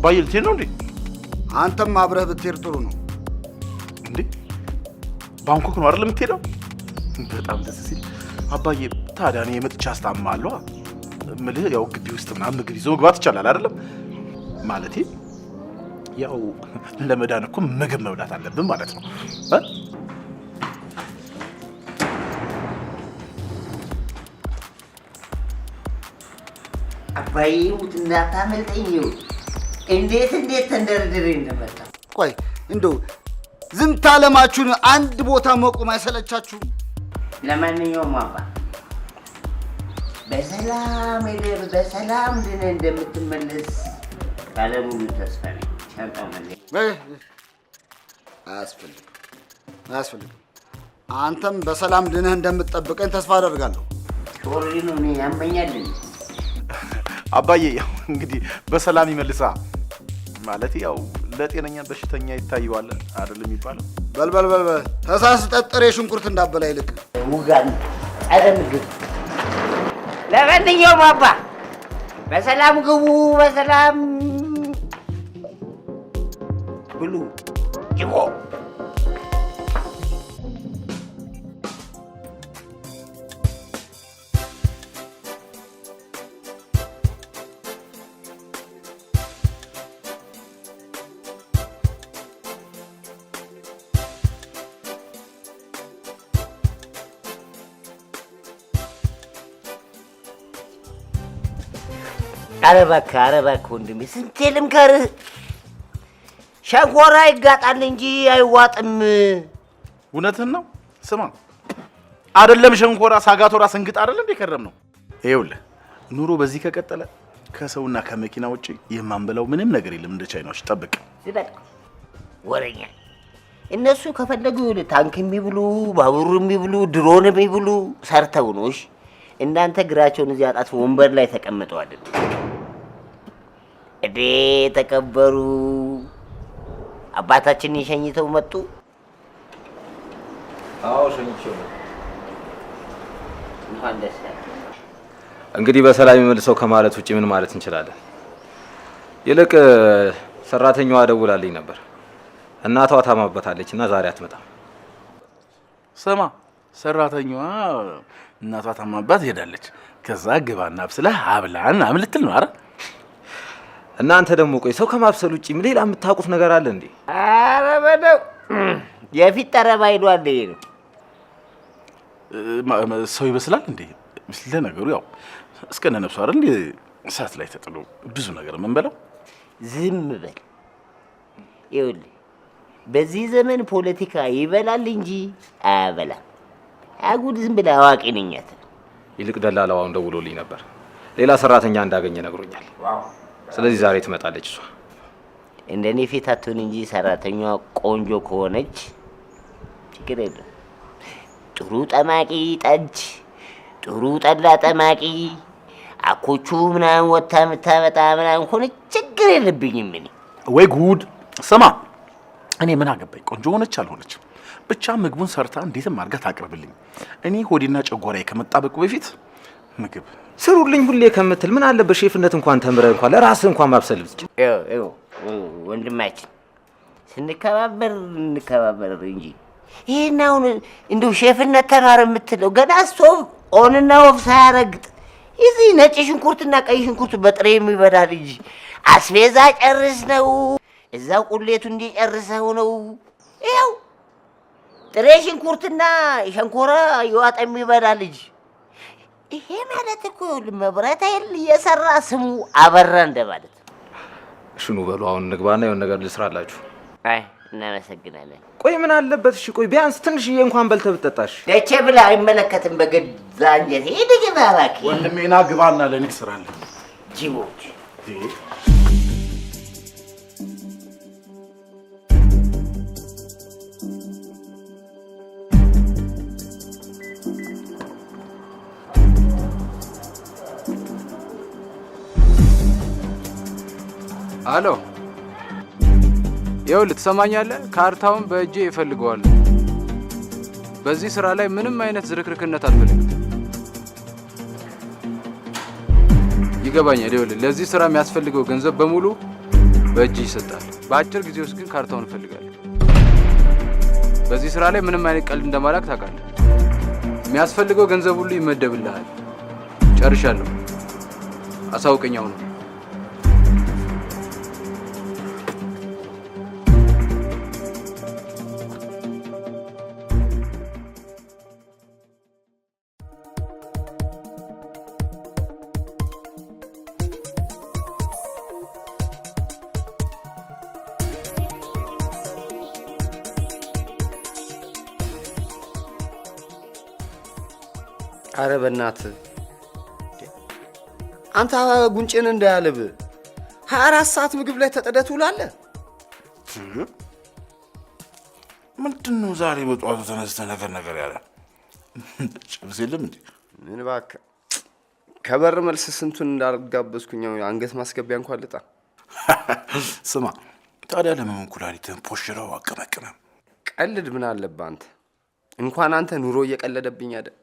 አባዬ ልትሄድ ነው እንዴ? አንተም አብረህ ብትሄድ ጥሩ ነው። እንዴ ባንኮክ ነው አይደል የምትሄደው? በጣም ደስ ሲል አባዬ። ታዲያ እኔ መጥቻ አስታምማለሁ እምልህ ያው ግቢ ውስጥ ምናምን ምግብ ይዞ መግባት ይቻላል አይደለም? ማለቴ ያው ለመዳን እኮ ምግብ መብላት አለብን ማለት ነው። አባዬ ሙት እንዳታመልጠኝ ነው። እንዴት ተንደርድሬ እንደመጣ ቆይ እንደው ዝምታ ለማችሁን አንድ ቦታ መቆም አይሰለቻችሁም? ለማንኛውም አባ በሰላም ሄደህ በሰላም ድነህ እንደምትመለስ ባለሙሉ ተስፋ ነኝ። ሻንጣው መለስ አያስፈልግም። አንተም በሰላም ድነህ እንደምትጠብቀኝ ተስፋ አደርጋለሁ። ሾሪ ነው እኔ ያመኛል። አባዬ ያው እንግዲህ በሰላም ይመልሳ ማለት ያው ለጤነኛ በሽተኛ ይታየዋል አይደል የሚባለው። በል ተሳስተህ ጥሬ ሽንኩርት እንዳበላ ይልቅ ውጋን ምግብ። ለማንኛውም አባ በሰላም ግቡ፣ በሰላም ብሉ። ጅቦ ኧረ እባክህ ወንድሜ ስንቴ ልምከርህ፣ ሸንኮራ ይጋጣል እንጂ አይዋጥም። እውነትህን ነው። ስማ አይደለም ሸንኮራ ሳጋቶራ ስንግጥ አይደለም እንደከረም ነው። ይኸውልህ ኑሮ በዚህ ከቀጠለ ከሰውና ከመኪና ውጪ የማንበላው ምንም ነገር የለም። እንደ ቻይናዎች ጠብቅ። ወሬኛ እነሱ ከፈለጉ ይኸውልህ ታንክ የሚብሉ ባቡር የሚብሉ ድሮን የሚብሉ ሰርተው ነው። እሺ እናንተ እግራቸውን እዚህ አጣጥፎ ወንበር ላይ ተቀምጠዋል። እዴ ተከበሩ አባታችን ሸኝተው መጡ። አዎ ሸኝቼው ነው። እንኳን ደስ ያለህ። እንግዲህ በሰላም ይመልሰው ከማለት ውጪ ምን ማለት እንችላለን? ይልቅ ሰራተኛዋ ደውላልኝ ነበር። እናቷ ታማበታለች እና ዛሬ አትመጣም። ስማ ሰራተኛዋ እናቷ ታማባት ሄዳለች። ከዛ ግባና አብስለህ አብላን አምልትል ነው አይደል? እናንተ ደግሞ ቆይ ሰው ከማብሰል ውጪ ሌላ የምታውቁት ነገር አለ እንዴ? ኧረ በለው የፊት ጠረባ ሄዷል። ይሄ ነው ሰው ይበስላል እንዴ? ለነገሩ ያው እስከነ ነፍሱ አይደል እንዴ እሳት ላይ ተጥሎ ብዙ ነገር የምንበላው። ዝም በል። ይኸውልህ በዚህ ዘመን ፖለቲካ ይበላል እንጂ አያበላም። አጉድ ዝም ብለህ አዋቂ ነኝ አትበል። ይልቅ ደላላዋን ደውሎልኝ ነበር። ሌላ ሰራተኛ እንዳገኘ ነግሮኛል። ስለዚህ ዛሬ ትመጣለች እሷ። እንደኔ ፊት አትሁን እንጂ ሰራተኛዋ ቆንጆ ከሆነች ችግር የለም። ጥሩ ጠማቂ ጠጅ፣ ጥሩ ጠላ ጠማቂ አኮቹ ምናምን ወታ የምታመጣ ምናምን ሆነች ችግር የለብኝም እኔ። ወይ ጉድ! ስማ እኔ ምን አገባኝ ቆንጆ ሆነች አልሆነች፣ ብቻ ምግቡን ሰርታ እንዴትም አድርጋ ታቅርብልኝ። እኔ ሆዴና ጨጓራዬ ከመጣበቁ በፊት ምግብ ስሩልኝ ሁሌ ከምትል ምን አለበት ሼፍነት እንኳን ተምረህ እንኳን ለራስህ እንኳን ማብሰል ብትችል። ወንድማችን ስንከባበር እንጂ ይሄን አሁን እንደው ሼፍነት ተማር የምትለው ገና ስቶቭ ኦንና ኦፍ ሳያረግጥ እዚህ ነጭ ሽንኩርትና ቀይ ሽንኩርት በጥሬ የሚበላ ልጅ አስቤዛ ጨርስ ነው እዛው ቁሌቱ እንዲጨርሰው ነው። ይኸው ጥሬ ሽንኩርትና ሸንኮራ ይዋጣ የሚበላ ልጅ። ይሄ ማለት እኮ መብራት ኃይል እየሰራ ስሙ አበራ እንደማለት። እሺ ኑ በሉ አሁን ንግባና የሆነ ነገር ልስራላችሁ። አይ እናመሰግናለን። ቆይ ምን አለበት? እሺ ቆይ ቢያንስ ትንሽዬ እንኳን በልተህ ብትጠጣሽ። ደቼ ብላ አይመለከትም። በገዛ እንጀቴ ሄደህ ግባ እባክህ። ወንድሜና ግባና ለኔ ስራለህ ጅቦች። አሎ ይኸውልህ ትሰማኛለህ? ካርታውን በእጄ ይፈልገዋል። በዚህ ስራ ላይ ምንም አይነት ዝርክርክነት አልፈልግም። ይገባኛል። ይኸውልህ ለዚህ ስራ የሚያስፈልገው ገንዘብ በሙሉ በእጅ ይሰጣል። በአጭር ጊዜ ውስጥ ግን ካርታውን እፈልጋለሁ። በዚህ ስራ ላይ ምንም አይነት ቀልድ እንደማላክ ታውቃለህ። የሚያስፈልገው ገንዘብ ሁሉ ይመደብልሃል። ጨርሻለሁ። አሳውቀኝ አሁን። አረ በእናትህ አንተ ጉንጭን እንዳያልብ 24 ሰዓት ምግብ ላይ ተጠደህ ትውላለህ። ምንድነው ዛሬ በጠዋቱ ተነስተህ ነገር ያለ ጭብስ የለም እንዴ? ምን እባክህ ከበር መልስ ስንቱን እንዳልጋበዝኩኝ አንገት ማስገቢያ እንኳን ልጣ። ስማ ታዲያ ለምን ኩላሊትህን ፖሽረው አቀመቅመም? ቀልድ ምን አለብህ አንተ? እንኳን አንተ ኑሮ እየቀለደብኝ አይደል?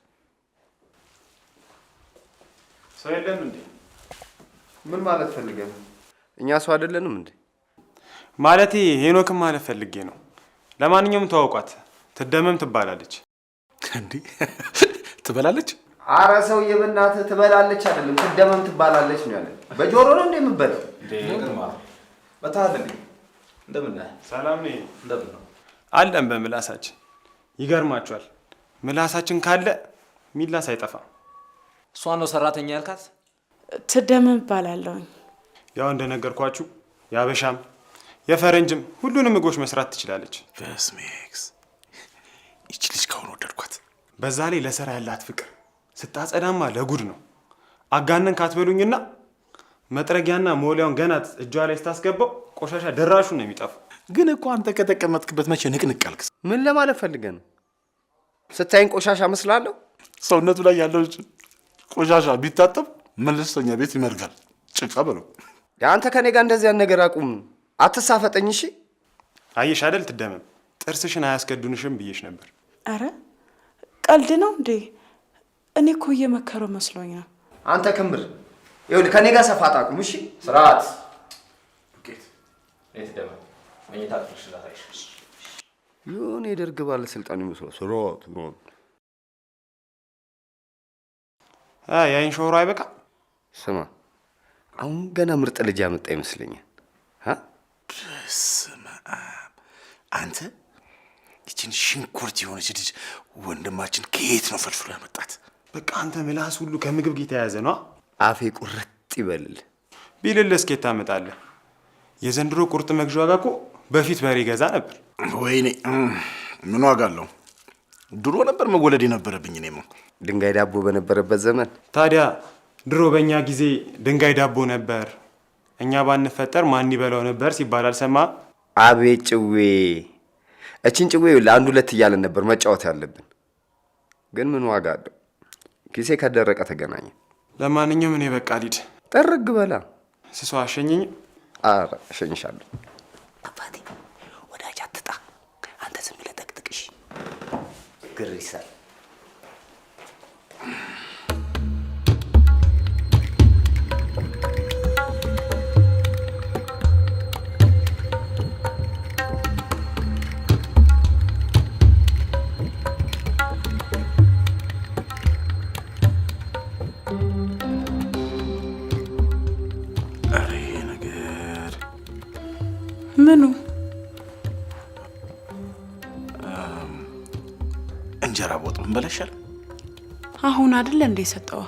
ሰው የለም እንዴ? ምን ማለት ፈልገህ ነው? እኛ ሰው አይደለንም እንዴ? ማለቴ ሄኖክም ማለት ፈልጌ ነው። ለማንኛውም ተዋውቋት፣ ትደመም ትባላለች። እንዴ ትበላለች? አረ ሰውዬ በእናትህ ትበላለች አይደለም ትደመም ትባላለች ነው ያለ። በጆሮ ነው እንዴ የምትበላው? ግርማ በታደለ እንደምን ነህ? ሰላም ነኝ። እንደምን ነው? አለን በምላሳችን። ይገርማችኋል፣ ምላሳችን ካለ ሚላስ አይጠፋም። እሷን ነው ሰራተኛ ያልካት? ትደመም እባላለሁ። ያው እንደነገርኳችሁ የአበሻም የፈረንጅም ሁሉንም ምግቦች መስራት ትችላለች። በስሜክስ ይቺ ልጅ ካሁን ወደድኳት። በዛ ላይ ለስራ ያላት ፍቅር ስታጸዳማ ለጉድ ነው። አጋነን ካትበሉኝና መጥረጊያና ሞሊያውን ገና እጇ ላይ ስታስገባው ቆሻሻ ደራሹ ነው የሚጠፋው። ግን እኮ አንተ ከተቀመጥክበት መቼ ንቅንቅ አልክ? ምን ለማለት ፈልገህ ነው? ስታይን ቆሻሻ መስላለሁ? ሰውነቱ ላይ ያለው ቆሻሻ ቢታጠብ መለስተኛ ቤት ይመርጋል። ጭቃ በለው። አንተ ከኔ ጋር እንደዚህ ያን ነገር አቁም። አትሳፈጠኝ እሺ? አየሽ አይደል ትደመም፣ ጥርስሽን አያስከዱንሽም ብዬሽ ነበር። አረ ቀልድ ነው እንዴ? እኔ እኮ እየመከረው መስሎኝ ነው። አንተ ክምር ይኸውልህ ከኔ ጋር ሰፋት አቁም እሺ? ስርዓት ኦኬት ትደመም መኝታ ትሽላታይሽ የሆነ የደርግ ባለስልጣን ይመስላል። ስርዓት ነው። ያይን ሾሮ አይበቃ? ስማ አሁን ገና ምርጥ ልጅ ያመጣ ይመስለኛል። በስመ አብ አንተ ይችን ሽንኩርት የሆነች ልጅ ወንድማችን ከየት ነው ፈልፍሎ ያመጣት? በቃ አንተ ምላስ ሁሉ ከምግብ ጋር የተያያዘ ነው። አፌ ቁርጥ ይበልል ቢልልህ እስኬት ታመጣለህ። የዘንድሮ ቁርጥ መግዣ ዋጋ እኮ በፊት በሬ ገዛ ነበር። ወይኔ ምን ዋጋ አለው? ድሮ ነበር መወለድ የነበረብኝ እኔማ። ድንጋይ ዳቦ በነበረበት ዘመን። ታዲያ ድሮ በእኛ ጊዜ ድንጋይ ዳቦ ነበር፣ እኛ ባንፈጠር ማን ይበላው ነበር ሲባል አልሰማ? አቤት ጭዌ! እችን ጭዌ ለአንድ ሁለት እያለን ነበር መጫወት ያለብን። ግን ምን ዋጋ አለው? ኪሴ ከደረቀ ተገናኘ። ለማንኛውም እኔ በቃ ሊድ ጠርግ በላ። ስሷ አሸኘኝ። ኧረ እሸኝሻለሁ። አባቴ ወዳጅ አትጣ፣ አንተ ዝም ብለህ ጠቅጥቅሽ ግሪሳ። ምኑ? እንጀራ በወጥ ምን በለሻል? አሁን አይደል እንደ ሰጠው?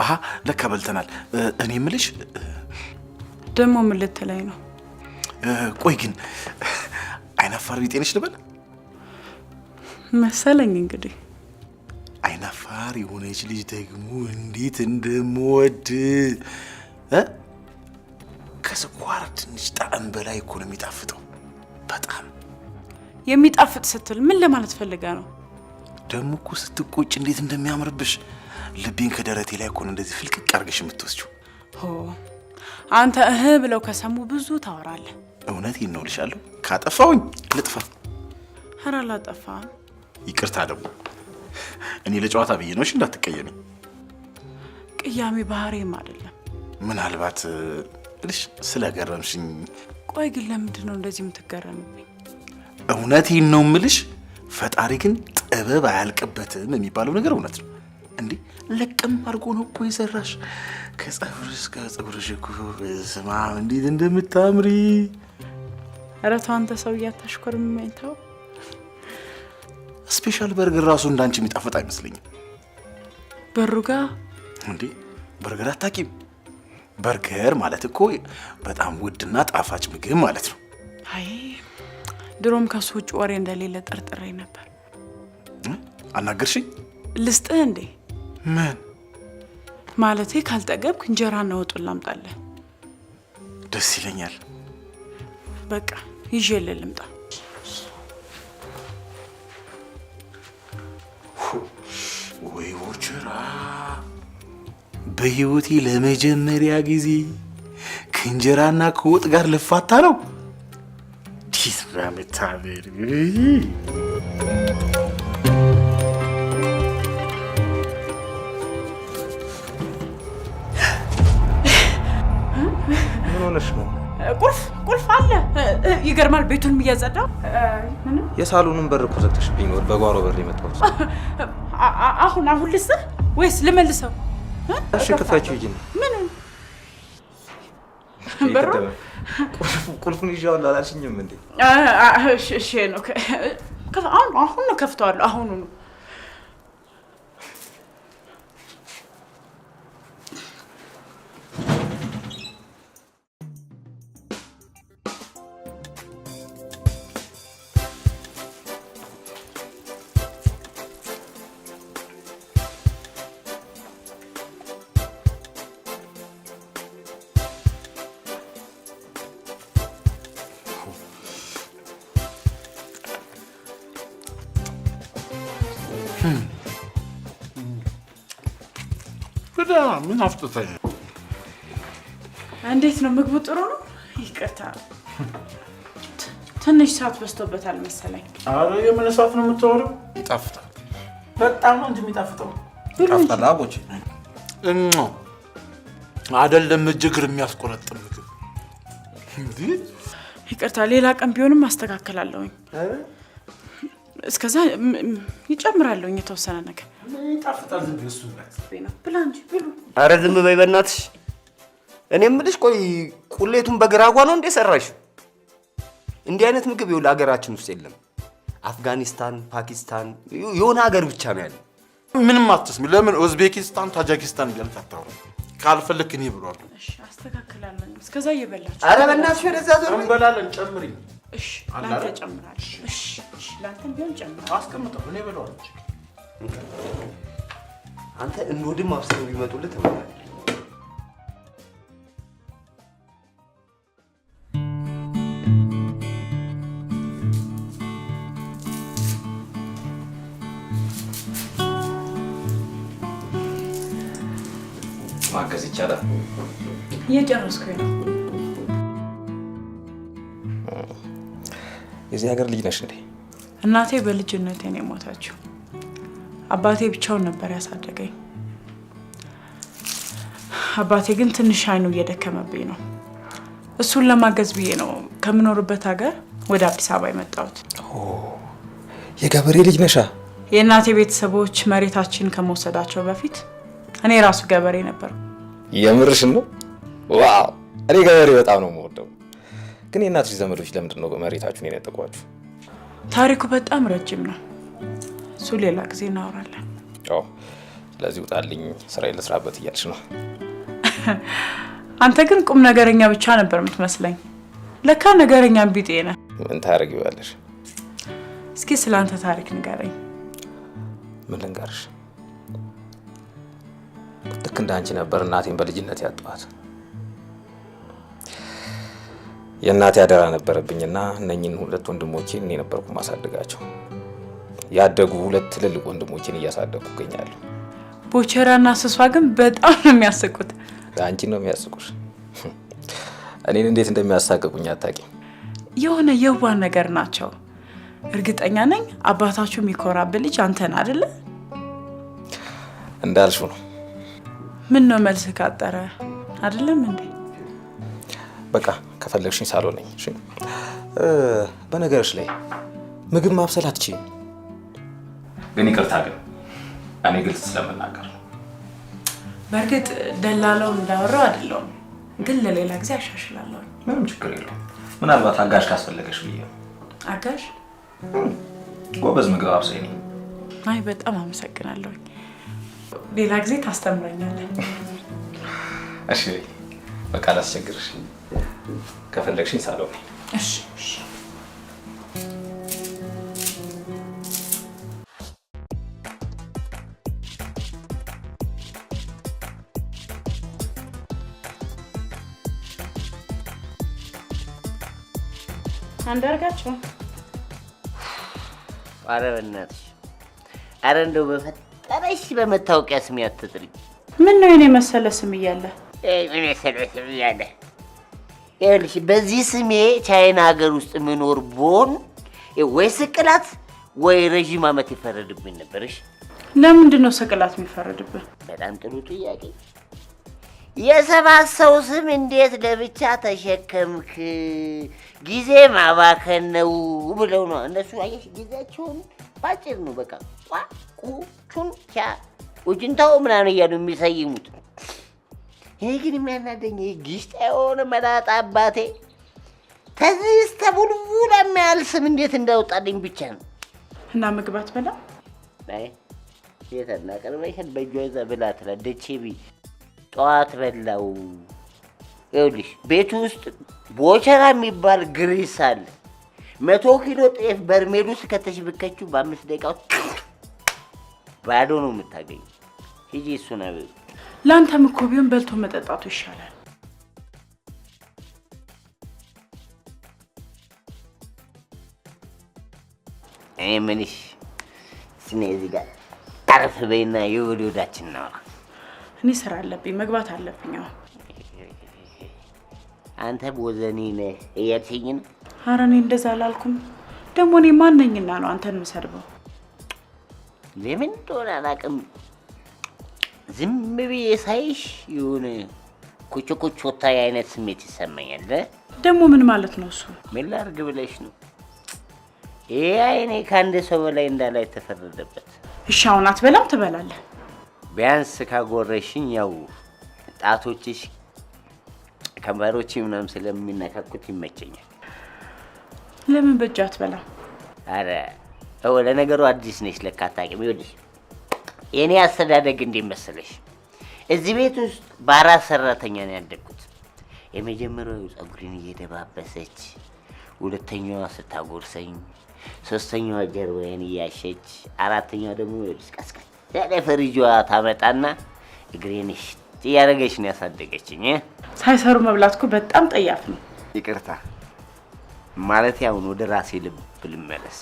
አሃ ለካ በልተናል። እኔ የምልሽ ደግሞ ምን ልትለኝ ነው? ቆይ ግን አይናፋር ቢጤ ነሽ ልበል? መሰለኝ እንግዲህ። አይናፋር የሆነች ልጅ ደግሞ እንዴት እንደምወድ ከስኳር ትንሽ ጣዕም በላይ እኮ ነው የሚጣፍጠው። በጣም የሚጣፍጥ ስትል ምን ለማለት ፈልጋ ነው? ደግሞ እኮ ስትቆጭ እንዴት እንደሚያምርብሽ ልቤን ከደረቴ ላይ እኮ ነው እንደዚህ ፍልቅቅ አድርገሽ የምትወስጂው። ሆ አንተ ብለው ከሰሙ ብዙ ታወራለህ። እውነቴን ነው ልሻለሁ። ካጠፋውኝ ልጥፋ። ኧረ አላጠፋህም። ይቅርታ ደግሞ እኔ ለጨዋታ ብዬ ነው። እሺ እንዳትቀየሚ። ቅያሜ ባህሪም አይደለም። ምናልባት እልሽ ስለገረምሽኝ። ቆይ ግን ለምንድን ነው እንደዚህ የምትገረምብኝ? እውነቴን ነው የምልሽ። ፈጣሪ ግን ጥበብ አያልቅበትም የሚባለው ነገር እውነት ነው እንዴ። ለቅም አድርጎ ነው እኮ የሰራሽ። ከጸጉርሽ ከጸጉርሽ እኮ በስመ አብ እንዴት እንደምታምሪ። ኧረ ተው አንተ ሰውዬ አታሽኮርመኝ ተው። ስፔሻል በርገር ራሱ እንዳንቺ የሚጣፍጥ አይመስለኝም። በሩጋ እንዴ በርገር አታውቂም? በርገር ማለት እኮ በጣም ውድና ጣፋጭ ምግብ ማለት ነው። አይ ድሮም ከሱ ውጭ ወሬ እንደሌለ ጠርጥሬ ነበር። አናገርሽኝ? ልስጥህ እንዴ? ምን ማለቴ ካልጠገብክ እንጀራና ወጡን ላምጣልህ። ደስ ይለኛል። በቃ ይዤልህ ልምጣ። ወይ ቦቸራ፣ በህይወቴ ለመጀመሪያ ጊዜ ከእንጀራና ከወጥ ጋር ልፋታ ነው። ዲስራ መታበር ምን ሆነሽ ነው? ቁልፍ አለ። ይገርማል። ቤቱንም እያጸዳው የሳሎኑን በር እኮ ዘግተሽብኝ ነው በጓሮ በር የመጣሁት። አሁን ልስጥህ ወይስ ልመልሰው? እሺ ክፈችው ሂጂ ነው። ምን በሩ ቁልፉን ይዤዋለሁ አላልሽኝም እንዴ? እሺ ነው። አሁን ነው ከፍተዋለሁ። አሁኑ ነው። ምን አፍጥተኝ? እንዴት ነው ምግቡ? ጥሩ ነው። ይቅርታ ትንሽ ሰዓት በዝቶበታል መሰለኝ። አረ የምን ሰዓት ነው የምታወሪው? ይጣፍጣል። በጣም ነው እንጂ የሚጣፍጠው። ይጣፍጣል አቦቼ። አይደለም እጅግር የሚያስቆረጥም ምግብ። ይቅርታ ሌላ ቀን ቢሆንም አስተካክላለሁኝ። እስከዛ ይጨምራለሁኝ የተወሰነ ነገር። ይጣፍጣል። ዝም ብለሽ ብላ እንጂ ብሉ። አረ ዝም በይ በእናትሽ። እኔ የምልሽ ቆይ ቁሌቱን በግራጓ ነው እንዴ ሰራሽ? እንዲህ አይነት ምግብ ይኸውልህ ሀገራችን ውስጥ የለም። አፍጋኒስታን፣ ፓኪስታን የሆነ ሀገር ብቻ ነው ያለው። ምንም አትስሚ። ለምን ኡዝቤኪስታን፣ ታጂኪስታን እያልክ አታወራም? ካልፈለክ እኔ ብሏለሁ። እሺ አስተካክላለሁ። እስከዛ እየበላችሁ። አረ በእናትሽ ወደዛ ዞር። እንበላለን። ጨምሪ። እሺ ላንተ ጨምራለሁ። እሺ ላንተም ቢሆን ጨምራለሁ። አስቀምጠው። እኔ በለዋለሁ። አንተ እንወድም አብስለው ቢመጡልህ ትበላለህ። ማገዝ ይቻላል? እየጨረስኩኝ ነው። የዚህ ሀገር ልጅ ነሽ እንዴ? እናቴ በልጅነቴ ነው የሞተችው። አባቴ ብቻውን ነበር ያሳደገኝ። አባቴ ግን ትንሽ አይኑ እየደከመብኝ ነው። እሱን ለማገዝ ብዬ ነው ከምኖርበት ሀገር ወደ አዲስ አበባ የመጣሁት። የገበሬ ልጅ ነሻ? የእናቴ ቤተሰቦች መሬታችን ከመውሰዳቸው በፊት እኔ ራሱ ገበሬ ነበር። የምርሽን ነው? ዋው! እኔ ገበሬ በጣም ነው የምወደው። ግን የእናትሽ ዘመዶች ለምንድን ነው መሬታችሁን የነጠቋችሁ? ታሪኩ በጣም ረጅም ነው። እሱ ሌላ ጊዜ እናወራለን። ስለዚህ ውጣልኝ፣ ስራዬን ልስራበት እያልሽ ነው? አንተ ግን ቁም ነገረኛ ብቻ ነበር የምትመስለኝ። ለካ ነገረኛ ቢጤ ነህ። ምን ታደርጊዋለሽ? እስኪ ስለ አንተ ታሪክ ንገረኝ። ምን ልንገርሽ? ልክ እንደ አንቺ ነበር እናቴን በልጅነት ያጣኋት። የእናቴ አደራ ነበረብኝና እነኝን ሁለት ወንድሞቼን እኔ ነበርኩ ማሳደጋቸው። ያደጉ ሁለት ትልልቅ ወንድሞቼን እያሳደጉ እገኛለሁ። ቦቸራና ስሷ ግን በጣም ነው የሚያስቁት። አንቺን ነው የሚያስቁሽ? እኔን እንዴት እንደሚያሳቅቁኝ አታውቂም። የሆነ የዋህ ነገር ናቸው። እርግጠኛ ነኝ አባታችሁ የሚኮራብህ ልጅ አንተን አይደለ? እንዳልሽው ነው። ምን ነው መልስ ካጠረ አይደለም እንዴ? በቃ ከፈለግሽኝ ሳሎን ነኝ። እሺ። በነገርሽ ላይ ምግብ ማብሰል አትችይም። ግን ይቅርታ ግን እኔ ግልጽ ስለምናገር ነው። በእርግጥ ደላላው እንዳወራው አይደለም፣ ግን ለሌላ ጊዜ አሻሽላለሁ። ምንም ችግር የለውም። ምናልባት አጋዥ ካስፈለገሽ ብዬ ነው። አጋዥ? ጎበዝ ምግብ አብሳይ ነኝ። አይ በጣም አመሰግናለሁ። ሌላ ጊዜ ታስተምረኛለህ። እሺ በቃ ላስቸግርሽ። ከፈለግሽኝ ሳሎን ነኝ። እሺ እሺ። አንዳርጋቸው ኧረ በእናትሽ ኧረ እንደው በፈጠረሽ በመታወቂያ ስሜ አትጥሪኝ። ምን ነው የኔ መሰለ ስም እያለ ምን መሰለ ስም እያለ ይኸውልሽ፣ በዚህ ስሜ ቻይና ሀገር ውስጥ ምኖር ብሆን ወይ ስቅላት ወይ ረዥም ዓመት ይፈረድብኝ ነበርሽ። ለምንድን ነው ስቅላት የሚፈረድብን? በጣም ጥሩ ጥያቄ። የሰባት ሰው ስም እንዴት ለብቻ ተሸከምክ? ጊዜ ማባከን ነው ብለው ነው እነሱ። አየሽ ጊዜያቸውን ባጭር ነው በቃ ቁቹን ቻ ኡጅንታው ምናምን እያሉ የሚሰይሙት። ይሄ ግን የሚያናደኝ ግሽጣ የሆነ መላጣ አባቴ ከዚህ እስከ ቡልቡላ የሚያህል ስም እንዴት እንዳወጣልኝ ብቻ ነው። እና ምግባት በላ አይ የትና ቀርበሽን በእጇ ይዛ ብላ ትላለች። ጠዋት በላው። ይኸውልሽ ቤቱ ውስጥ ቦቸራ የሚባል ግሪስ አለ። 100 ኪሎ ጤፍ በርሜል ውስጥ ከተሽብከችው በ5 ደቂቃ ባዶ ነው የምታገኝ። ሂጂ እሱን አበይ። ለአንተም እኮ ቢሆን በልቶ መጠጣቱ ይሻላል። እኔ ምንሽ ስኔ እዚህ ጋር አረፍ በይና የወዶዳችን ነው። እኔ ስራ አለብኝ መግባት አለብኝ። አንተ ቦዘኔ ነህ እያልሽኝ ነው? ኧረ እኔ እንደዛ አላልኩም። ደግሞ እኔ ማን ነኝና ነው አንተን የምሰድበው? ለምን እንደሆነ አላውቅም። ዝም ብዬ ሳይሽ የሆነ ኩችኩቾታ አይነት ስሜት ይሰማኛል። ደግሞ ምን ማለት ነው እሱ? ምን ላድርግ ብለሽ ነው? ይሄ አይኔ ከአንድ ሰው በላይ እንዳላይ ተፈረደበት። እሺ አሁን አትበላም? ትበላለህ። ቢያንስ ካጎረሽኝ ያው ጣቶችሽ ከንፈሮቼ ምናምን ስለሚነካኩት ይመቸኛል። ለምን በእጅ አትበላም? አረ ለነገሩ አዲስ ነሽ ለካ አታውቂም። ይኸውልሽ የኔ አስተዳደግ እንዴት መሰለሽ? እዚህ ቤት ውስጥ በአራት ሰራተኛ ነው ያደግኩት። የመጀመሪያው ፀጉሬን እየደባበሰች፣ ሁለተኛዋ ስታጎርሰኝ፣ ሶስተኛዋ ጀርባዬን እያሸች፣ አራተኛዋ ደግሞ ይኸውልሽ ቀስቀስ ያለ ፈሪጇ ታመጣና እግሬን እያደረገች ነው ያሳደገችኝ። ሳይሰሩ መብላት እኮ በጣም ጠያፍ ነው። ይቅርታ ማለት ያው ወደ ራሴ ልብ ልመለስ።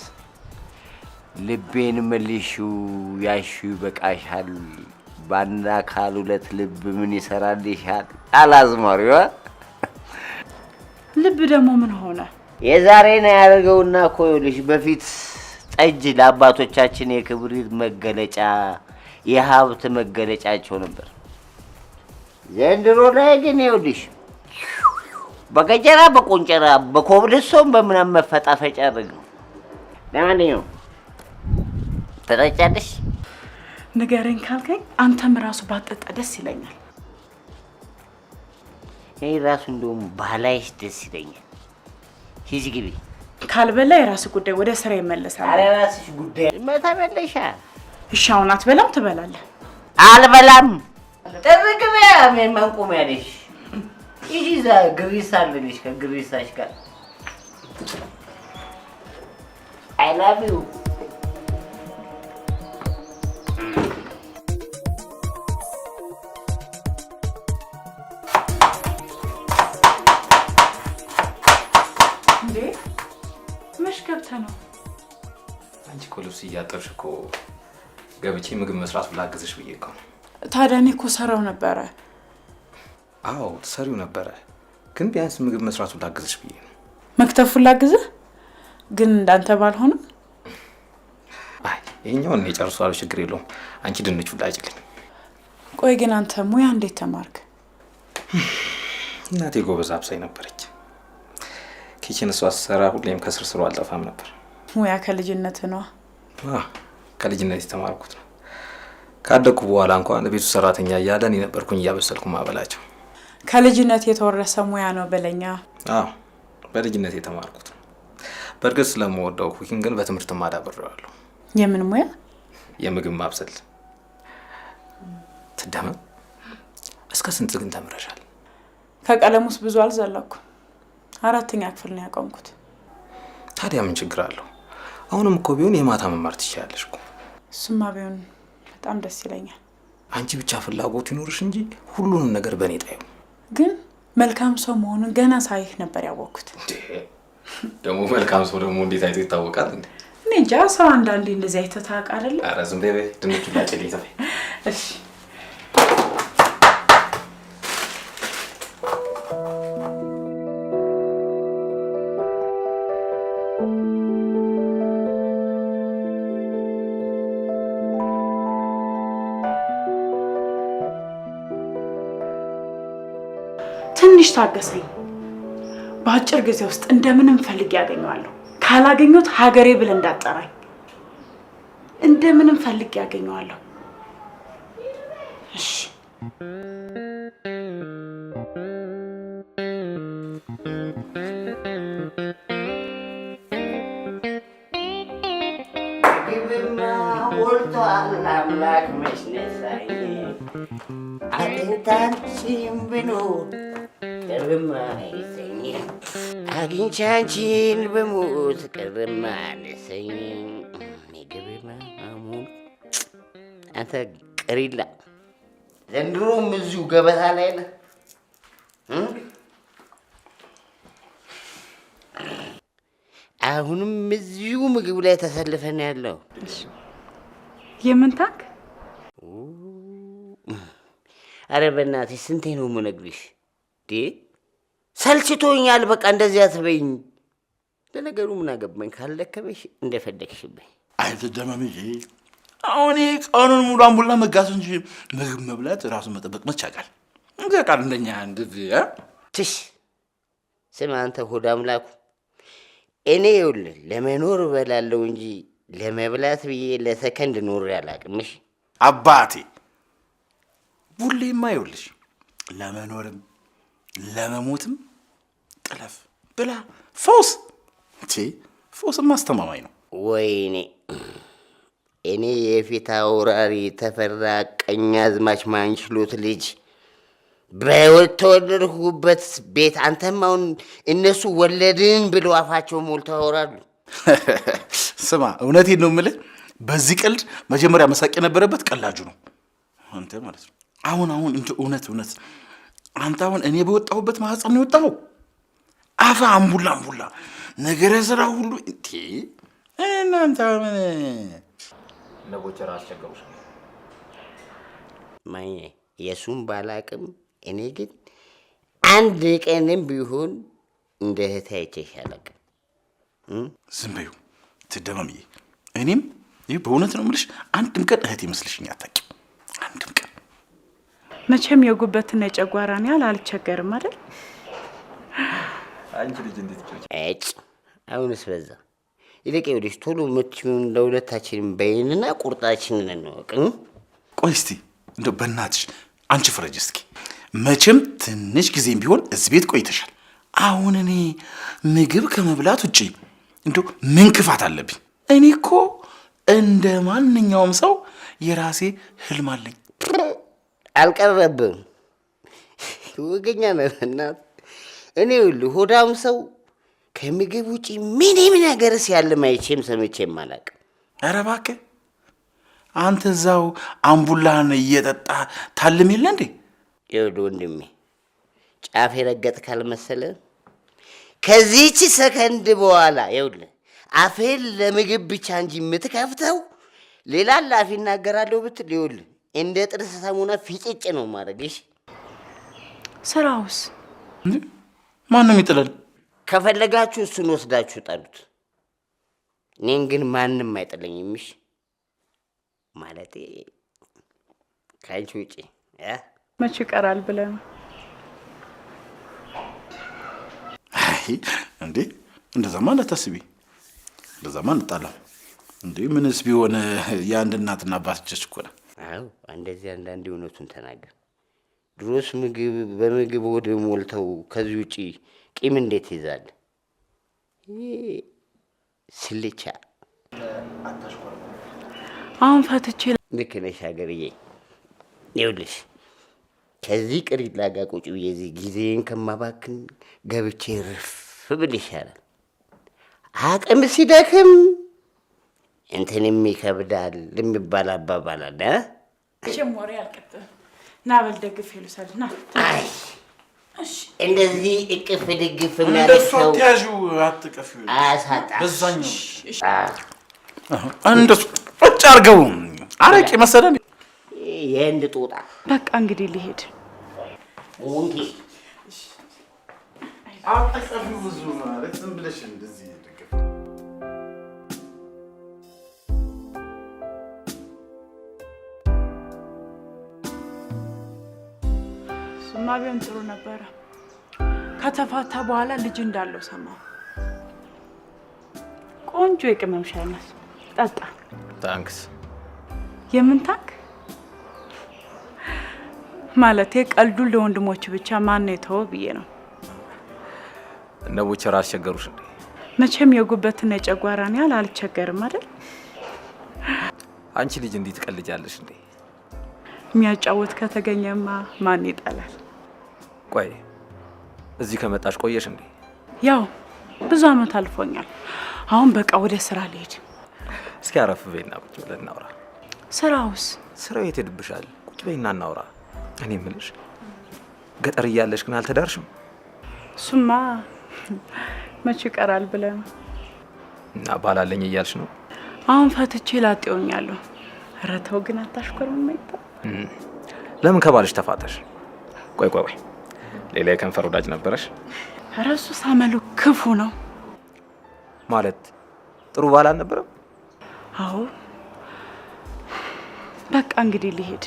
ልቤን መልሺው ያሺው በቃሻል። ባንዳ አካል ሁለት ልብ ምን ይሰራልሻል? አላዝማሪዋ ልብ ደግሞ ምን ሆነ? የዛሬ ነው ያደርገውና እኮ ይኸውልሽ በፊት ጠጅ ለአባቶቻችን የክብሪት መገለጫ የሀብት መገለጫቸው ነበር። ዘንድሮ ላይ ግን ይኸውልሽ በገጀራ በቆንጨራ በኮብልስቶን በምናምን መፈጣፈጫ አድርግ ነው። ለማንኛውም ትጠጫለሽ? ንገረኝ ካልከኝ አንተም ራሱ ባጠጣ ደስ ይለኛል። ይሄ ራሱ እንደውም ባላይሽ ደስ ይለኛል። ሂጂ ግቢ። ካልበላ የራስህ ጉዳይ፣ ወደ ስራ ይመለሳል። ኧረ ራስሽ ጉዳይ መተመለሻ። እሺ አሁን አትበላም? ትበላለህ። አልበላም። ጥርቅ በያ መንቁም ያለሽ ሂጂ። እዛ ግሪሳ አለልሽ ከግሪሳሽ ጋር አይ ላቭ ዩ። እንዴ መች ገብተህ ነው? አንቺ እኮ ልብስ እያጠብሽ እኮ ገብቼ ምግብ መስራት ላግዝሽ ብዬ እኮ ነው። ታዲያ እኔ እኮ ሰራው ነበረ። አዎ ትሰሪው ነበረ፣ ግን ቢያንስ ምግብ መስራቱን ላግዝሽ ብዬ ነው። መክተፉን ላግዝህ፣ ግን እንዳንተ ባልሆንም። አይ ይሄኛውን እኔ ጨርሷለሁ፣ ችግር የለውም። አንቺ ድንቹን ላጭልኝ። ቆይ ግን አንተ ሙያ እንዴት ተማርክ? እናቴ ጎበዝ አብሳይ ነበረች። ኪችን እሷ ስትሰራ ሁሌም ከስር ስሩ አልጠፋም ነበር። ሙያ ከልጅነት ነው? ከልጅነት የተማርኩት ነው። ካደኩ በኋላ እንኳን ቤቱ ሰራተኛ እያለ እኔ ነበርኩኝ እያበሰልኩ ማበላቸው። ከልጅነት የተወረሰ ሙያ ነው በለኛ። አዎ በልጅነት የተማርኩት ነው። በእርግጥ ስለምወደው ኩኪንግን በትምህርት ማዳብሬዋለሁ። የምን ሙያ? የምግብ ማብሰል። ትደመም እስከ ስንት ግን ተምረሻል? ከቀለም ውስጥ ብዙ አልዘለኩም። 4ኛ ክፍል ነው ያቆምኩት። ታዲያ ምን ችግር አለው? አሁንም እኮ ቢሆን የማታ መማር ትችያለሽ እኮ። እሱማ ቢሆን በጣም ደስ ይለኛል። አንቺ ብቻ ፍላጎት ይኖርሽ እንጂ ሁሉንም ነገር በእኔ ጣዩ። ግን መልካም ሰው መሆኑን ገና ሳይህ ነበር ያወቅኩት። ደግሞ መልካም ሰው ደግሞ እንዴት አይቶ ይታወቃል እንዴ? እኔ እንጃ። ሰው አንዳንዴ እንደዚህ አይተህ ታውቃለህ አይደል? ኧረ ዝም በይ። ድንቹ ላጭልኝ ተፈይ። እሺ ትንሽ ታገሰኝ። በአጭር ጊዜ ውስጥ እንደምንም ፈልጌ ያገኘዋለሁ። ካላገኘሁት ሀገሬ ብለህ እንዳጠራኝ። እንደምንም ፈልጌ ያገኘዋለሁ። እሺ ግብማ ሞልቷል አምላክ መስነሳይ አጥንታችን ብኖር ቅርማ አይሰኝም አግኝቻችን በሞት ቅርማ አነሰኝም ግብማ አሙን አንተ ቅሪላ ዘንድሮም እዚሁ ገበታ ላይ ነህ። አሁንም እዚሁ ምግብ ላይ ተሰልፈን ያለው የምን ታክ? አረ በእናትሽ ስንቴ ነው የምነግርሽ? ሰልችቶኛል። በቃ እንደዚህ አትበይኝ። ለነገሩ ምን አገባኝ? ካልደከመሽ እንደፈለግሽብኝ። አይተደመምዬ አሁን ቀኑን ሙሉ አምቡላ መጋቱ እንጂ ምግብ መብላት ራሱን መጠበቅ መቻቃል። እንግዲህ ቃል እንደኛ እንደዚህ ትሽ ስማ አንተ ሆድ አምላኩ፣ እኔ ይኸውልህ ለመኖር እበላለሁ እንጂ ለመብላት ብዬ ለሰከንድ ኖሬ አላውቅም። አባቴ ቡሌማ ይኸውልሽ ለመኖርም ለመሞትም ጥለፍ ብላ ፈውስ ፈውስም አስተማማኝ ነው። ወይኔ እኔ የፊት አውራሪ ተፈራ ቀኛዝማች ማንችሎት ልጅ በሕይወት ተወለድኩበት ቤት አንተም አሁን እነሱ ወለድን ብለው አፋቸው ሞልተው ያወራሉ። ስማ እውነቴን ነው የምልህ፣ በዚህ ቀልድ መጀመሪያ መሳቅ የነበረበት ቀላጁ ነው አንተ ማለት ነው። አሁን እንደ እውነት አንተ አሁን እኔ በወጣሁበት ማህፀን ነው የወጣኸው። አፋ አምቡላ ነገረ ስራ ሁሉ እናንተ ምን ለቦቸራ አስቸገሩሽ? ማይ የሱም ባላቅም እኔ ግን አንድ ቀንም ቢሆን እንደ እህት አይቼሽ አላውቅም። ዝም በይው ትደመምዬ። እኔም ይህ በእውነት ነው የምልሽ አንድም ቀን እህት ይመስልሽኝ አታውቂም። አንድም ቀን መቼም የጉበትና የጨጓራን ያህል አልቸገርም አይደል? አንቺ ልጅ እንዴት ትጮች? አሁንስ በዛ። ይልቅ ይኸውልሽ ቶሎ የምትይውን ለሁለታችንም በይንና ቁርጣችንን እንወቅ። ቆይ እስቲ እንደው በእናትሽ አንቺ ፍረጅ እስኪ። መቼም ትንሽ ጊዜም ቢሆን እዚህ ቤት ቆይተሻል። አሁን እኔ ምግብ ከመብላት ውጪ እንደው ምን ክፋት አለብኝ? እኔ እኮ እንደ ማንኛውም ሰው የራሴ ህልም አለኝ። አልቀረብም። ወገኛ ነህ እናት። እኔ ይኸውልህ ሆዳም ሰው ከምግብ ውጪ ምንም ነገርስ ያለም አይቼም ሰምቼም አላውቅም። ኧረ እባክህ አንተ እዛው አምቡላህን እየጠጣ ታልም የለ እንዴ? ይኸውልህ ወንድሜ ጫፍ የረገጥ ካልመሰለ ከዚህች ሰከንድ በኋላ ይኸውልህ አፌን ለምግብ ብቻ እንጂ የምትከፍተው ሌላ ላፊ እናገራለሁ ብትል ይኸውልህ እንደ ጥርስ ሳሙና ፊጭጭ ነው ማድረግሽ። ስራውስ ማን ነው የሚጥለን? ከፈለጋችሁ እሱን ወስዳችሁ ጣሉት። እኔን ግን ማንም አይጥለኝም። እሺ ማለቴ ከአንቺ ውጪ መቼ ይቀራል ብለህ ነው? አይ እንዴ እንደዛማ እንዳታስቢ። እንደዛማ እንጣላም እንዴ ምንስ ቢሆን የአንድ እናትና አባት ልጆች እኮ ነን። አዎ እንደዚህ አንዳንዴ እውነቱን ተናገር። ድሮስ በምግብ ወደ ሞልተው ከዚህ ውጪ ቂም እንዴት ይዛል? ስልቻ አሁን ፈትቼ ልክ ነሽ ሀገርዬ። ይኸውልሽ ከዚህ ቅሪላ ጋር ቁጭ ብዬ እዚህ ጊዜን ከማባክን ገብቼ ርፍ ብል ይሻላል። አቅም ሲደክም እንትንም ይከብዳል የሚባል አባባል አለ። ጀሞሪ አልቀጥም ና በል ደግፍ ይሉሳል ና። አይ እንደዚህ እቅፍ ድግፍ የሚያደርግ ሰው ተያዡ አትቀፍ አያሳጣም። በዛኛው እንደሱ ቁጭ አድርገው አረቄ መሰለን የህንድ ጦጣ። በቃ እንግዲህ ልሄድ። ኦንኪ አትቀፊ ብዙ ማለት ዝም ብለሽ እንደዚህ ደግፍ። እሱማ ቢሆን ጥሩ ነበረ። ከተፋታ በኋላ ልጅ እንዳለው ሰማሁ። ቆንጆ የቅመም ሻይ ናት፣ ጠጣ። ታንክስ። የምን ታንክ ማለት? ቀልዱን ለወንድሞች ብቻ ማን የተወ ብዬ ነው። እነ ቡቸራ አስቸገሩሽ እንዴ? መቼም የጉበትና የጨጓራን ያህል አልቸገርም አይደል? አንቺ ልጅ እንዴት ትቀልጃለሽ እንዴ? የሚያጫወት ከተገኘማ ማን ይጠላል? ቆይ እዚህ ከመጣሽ ቆየሽ እንዴ? ያው ብዙ አመት አልፎኛል። አሁን በቃ ወደ ስራ ልሄድ። እስኪ አረፍ በይና ቁጭ ብለን እናውራ። ስራውስ? ስራው የት ሄድብሻል? ቁጭ በይና እናውራ። እኔ የምልሽ ገጠር እያለሽ ግን አልተዳርሽም? እሱማ መቼ ይቀራል ብለህ ነው። እና ባላለኝ እያልሽ ነው? አሁን ፈትቼ ላጤውኛለሁ። ኧረ ተው ግን አታሽኮርም። ማይታ ለምን ከባልሽ ተፋተሽ? ቆይ ሌላ የከንፈር ወዳጅ ነበረሽ? ኧረ እሱ ሳመሉ ክፉ ነው። ማለት ጥሩ ባል አልነበረም? አዎ በቃ እንግዲህ ልሄድ።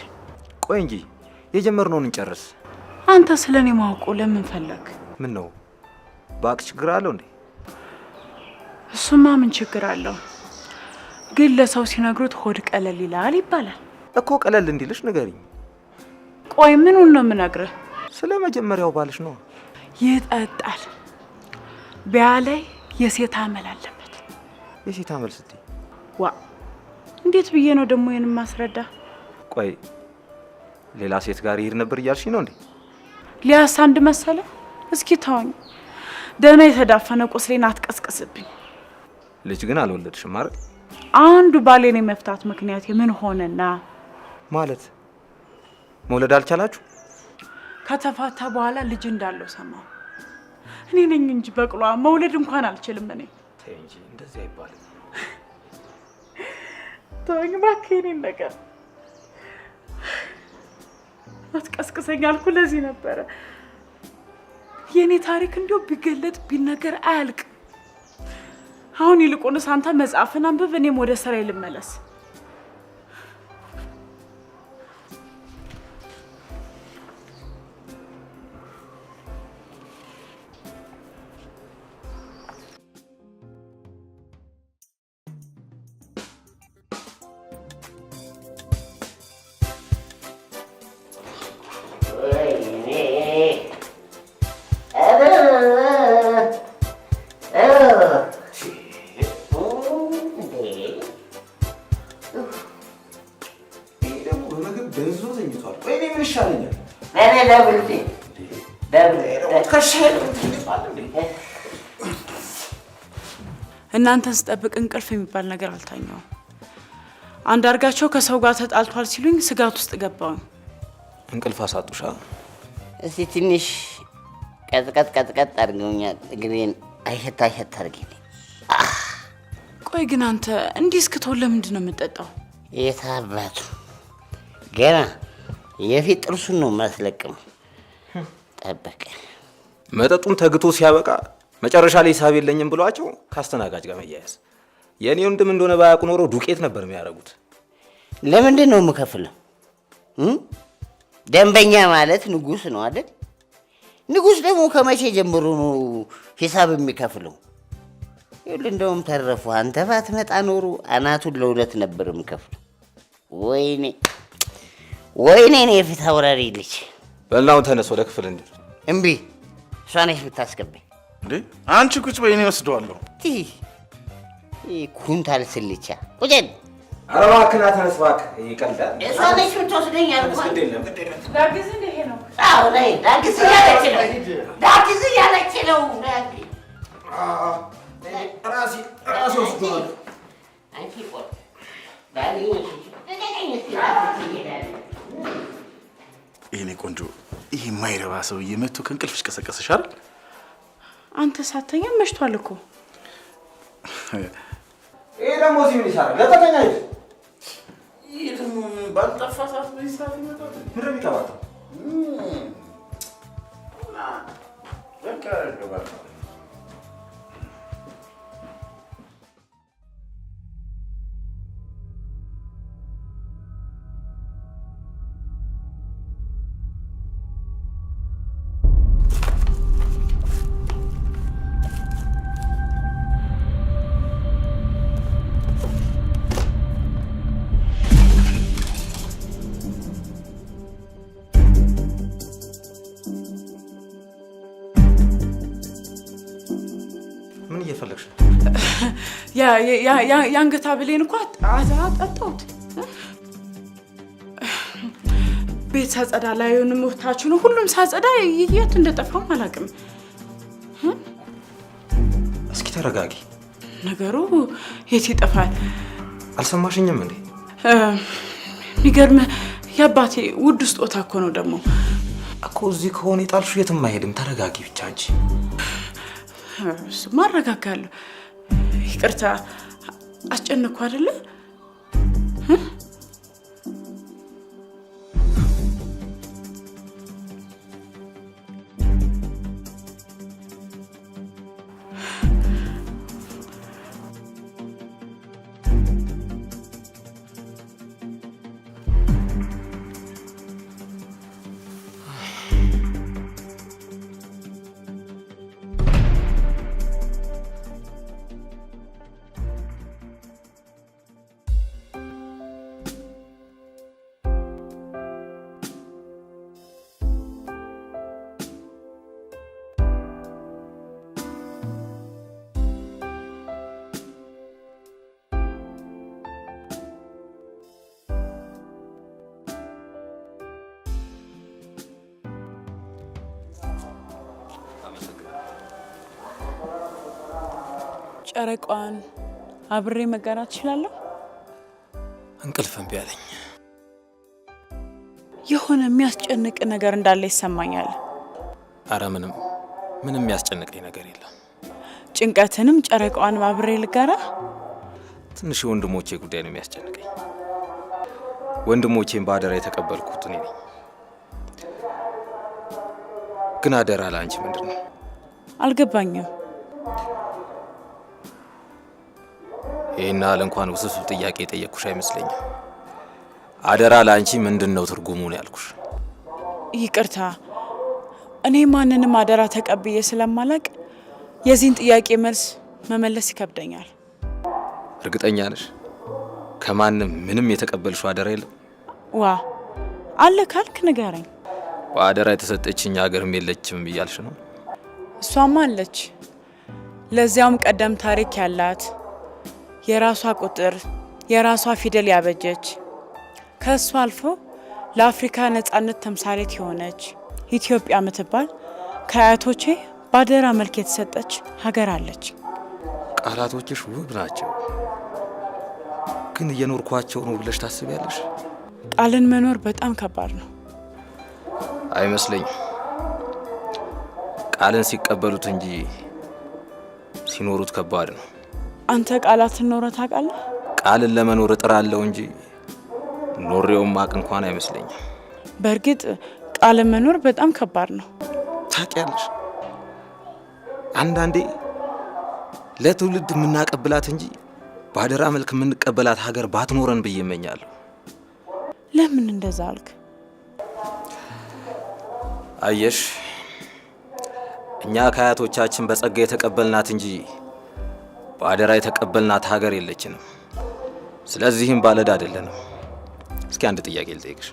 ቆይ እንጂ የጀመርነውን እንጨርስ። አንተ ስለኔ ማወቁ ለምን ፈለግ? ምን ነው ባክ ችግር አለው እንዴ? እሱማ ምን ችግር አለው? ግን ለሰው ሲነግሩት ሆድ ቀለል ይላል ይባላል እኮ። ቀለል እንዲልሽ ንገሪኝ። ቆይ ምኑን ነው የምነግርህ? ስለ መጀመሪያው ባልሽ ነው። ይጠጣል፣ ቢያለይ የሴት አመል አለበት። የሴት አመል ስትይ? ዋ እንዴት ብዬ ነው ደግሞ ይሄን ማስረዳ? ቆይ ሌላ ሴት ጋር ይሄድ ነበር እያልሽኝ ነው እንዴ? ሊያስ አንድ መሰለ። እስኪ ተወኝ። ደህና የተዳፈነ ቁስሌን አትቀስቅስብኝ። ልጅ ግን አልወለድሽም አይደል? አንዱ ባሌን የመፍታት ምክንያት ምን ሆነና? ማለት መውለድ አልቻላችሁ? ከተፋታ በኋላ ልጅ እንዳለው ሰማሁ። እኔ ነኝ እንጂ በቅሏ መውለድ እንኳን አልችልም። እኔ ተይ እንጂ እንደዚህ አይባልም። ተወኝ እባክህ። እኔን ነገር አትቀስቅሰኝ አልኩ። ለዚህ ነበረ የኔ ታሪክ እንዲሁ ቢገለጥ ቢነገር አያልቅ። አሁን ይልቁንስ አንተ መጽሐፍን አንብብ፣ እኔም ወደ ስራዬ ልመለስ። እናንተን ስጠብቅ እንቅልፍ የሚባል ነገር አልተኛውም። አንዳርጋቸው ከሰው ጋር ተጣልቷል ሲሉኝ ስጋት ውስጥ ገባሁኝ። እንቅልፍ አሳጡሻ? እስቲ ትንሽ ቀጥቀጥ አድርገውኛል። እግሬን አሸት አድርጊልኝ። ቆይ ግን አንተ እንዲህ እስክትሆን ለምንድን ነው የምትጠጣው? የት አባቱ ገና የፊት ጥርሱን ነው ማስለቅም። ጠበቀ መጠጡን ተግቶ ሲያበቃ መጨረሻ ላይ ሂሳብ የለኝም ብሏቸው ካስተናጋጅ ጋር መያያዝ። የኔ ወንድም እንደሆነ ባያውቁ ኖሮ ዱቄት ነበር የሚያደርጉት። ለምንድን ነው የምከፍለው? ደንበኛ ማለት ንጉስ ነው አይደል? ንጉሥ ደግሞ ከመቼ ጀምሮ ነው ሂሳብ የሚከፍለው? ይኸውልህ እንደውም ተረፉ። አንተ ባትመጣ ኖሮ አናቱን ለሁለት ነበር የምከፍለው። ወይኔ ወይኔ፣ እኔ የፊት አውራሪ ልጅ። በላውን ተነስ፣ ወደ ክፍል እንሂድ። እምቢ፣ እሷ ነች የምታስገባኝ። እንዴ አንቺ ቁጭ በይ፣ እኔ ወስደዋለሁ። ኩንታል ስልቻ ቁጭን። ኧረ እባክህ ና ተነስ እባክህ። ይቀልዳል። እሷ ነች የምትወስደኝ አልኳት። ዳግዝ እንደ ይሄ ነው። አዎ ነይ፣ ዳግዝ እያለች ነው። ዳግዝ እያለች ነው። ራሴ ወስደዋለሁ። አንቺ ቆይ ይሄኔ ቆንጆ፣ ይሄ የማይረባ ሰውዬ መጥቶ ከእንቅልፍሽ ቀሰቀሰሽ አይደል? አንተ ሳተኛ መሽቷል እኮ። ይሄ ደግሞ እዚህ ምን ይሰራል? ለተተኛ ይሄ ይሄ ደግሞ ባልጠፋ ሰዓት በዚህ ሰዓት ይመጣል። ምንድን ነው የሚቀባጠው? በቃ ገባል። ምን እየፈለግሽ ነው? የአንገት ሐብሌን እኮ አጠጣሁት። ቤት ሳጸዳ ላይ የሆነ መፍታችሁ ነው። ሁሉም ሳጸዳ የት እንደጠፋው አላውቅም። እስኪ ተረጋጊ። ነገሩ የት ይጠፋል? አልሰማሽኝም እንዴ? የሚገርምህ የአባቴ ውድ ስጦታ እኮ ነው። ደግሞ እኮ እዚህ ከሆነ የጣልሽው የትም አይሄድም። ተረጋጊ ብቻ እንጂ። እሱማ አረጋጋለሁ። ይቅርታ አስጨነቅኩ አይደለ? ጨረቃዋን አብሬ መጋራት እችላለሁ? እንቅልፍ እምቢ አለኝ። የሆነ የሚያስጨንቅ ነገር እንዳለ ይሰማኛል። አረ ምንም የሚያስጨንቀኝ ነገር የለም። ጭንቀትንም ጨረቃዋን አብሬ ልጋራ? ትንሽ የወንድሞቼ ጉዳይ ነው የሚያስጨንቀኝ። ወንድሞቼን በአደራ የተቀበልኩት እኔ ነኝ። ግን አደራ ለአንቺ ምንድን ነው? አልገባኝም። ይሄን ያህል እንኳን ውስብስብ ጥያቄ የጠየቅኩሽ አይመስለኝም። አደራ ለአንቺ ምንድን ነው ትርጉሙ ነው ያልኩሽ። ይቅርታ፣ እኔ ማንንም አደራ ተቀብዬ ስለማላቅ የዚህን ጥያቄ መልስ መመለስ ይከብደኛል። እርግጠኛ ነሽ? ከማንም ምንም የተቀበልሽው አደራ የለም? ዋ አለ ካልክ ንገረኝ። በአደራ የተሰጠችኝ ሀገርም የለችም እያልሽ ነው? እሷማ አለች። ለዚያውም ቀደም ታሪክ ያላት፣ የራሷ ቁጥር፣ የራሷ ፊደል ያበጀች፣ ከእሷ አልፎ ለአፍሪካ ነጻነት ተምሳሌት የሆነች ኢትዮጵያ ምትባል ከአያቶቼ ባደራ መልክ የተሰጠች ሀገር አለች። ቃላቶችሽ ውብ ናቸው፣ ግን እየኖርኳቸው ነው ብለሽ ታስቢያለሽ? ቃልን መኖር በጣም ከባድ ነው። አይመስለኝም። ቃልን ሲቀበሉት እንጂ ሲኖሩት ከባድ ነው። አንተ ቃላትን ኖረህ ታውቃለህ? ቃልን ለመኖር እጥራለሁ እንጂ ኖሬውም ማቅ እንኳን አይመስለኝም። በእርግጥ ቃልን መኖር በጣም ከባድ ነው። ታውቂያለሽ፣ አንዳንዴ ለትውልድ የምናቀብላት እንጂ በአደራ መልክ የምንቀበላት ሀገር ባትኖረን ብዬ እመኛለሁ። ለምን እንደዛ አልክ? አየሽ፣ እኛ ከአያቶቻችን በጸጋ የተቀበልናት እንጂ በአደራ የተቀበልናት ሀገር የለችንም። ስለዚህም ባለዕዳ አይደለንም። እስኪ አንድ ጥያቄ ልጠይቅሽ።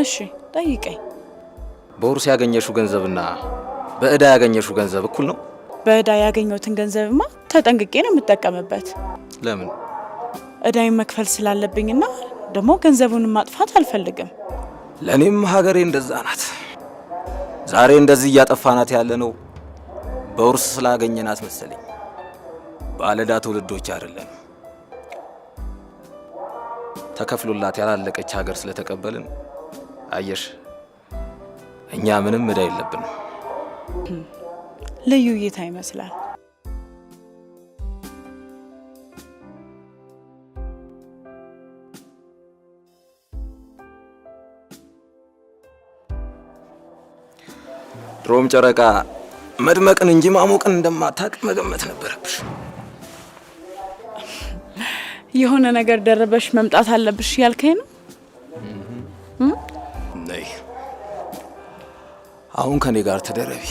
እሺ ጠይቀኝ። በውርስ ያገኘሽው ገንዘብና በዕዳ ያገኘሽው ገንዘብ እኩል ነው? በዕዳ ያገኘሁትን ገንዘብማ ተጠንቅቄ ነው የምጠቀምበት። ለምን? ዕዳዬን መክፈል ስላለብኝና ደግሞ ገንዘቡን ማጥፋት አልፈልግም። ለኔም ሀገሬ እንደዛ ናት። ዛሬ እንደዚህ እያጠፋናት ያለነው በውርስ ስላገኘናት መሰለኝ። ባለዕዳ ትውልዶች አይደለም። ተከፍሎላት ያላለቀች ሀገር ስለተቀበልን አየሽ፣ እኛ ምንም ዕዳ የለብንም። ልዩ እይታ ይመስላል። ድሮም ጨረቃ መድመቅን እንጂ ማሞቅን እንደማታውቅ መገመት ነበረብሽ። የሆነ ነገር ደረበሽ መምጣት አለብሽ ያልከኝ ነው? ነይ አሁን ከኔ ጋር ተደረቢ።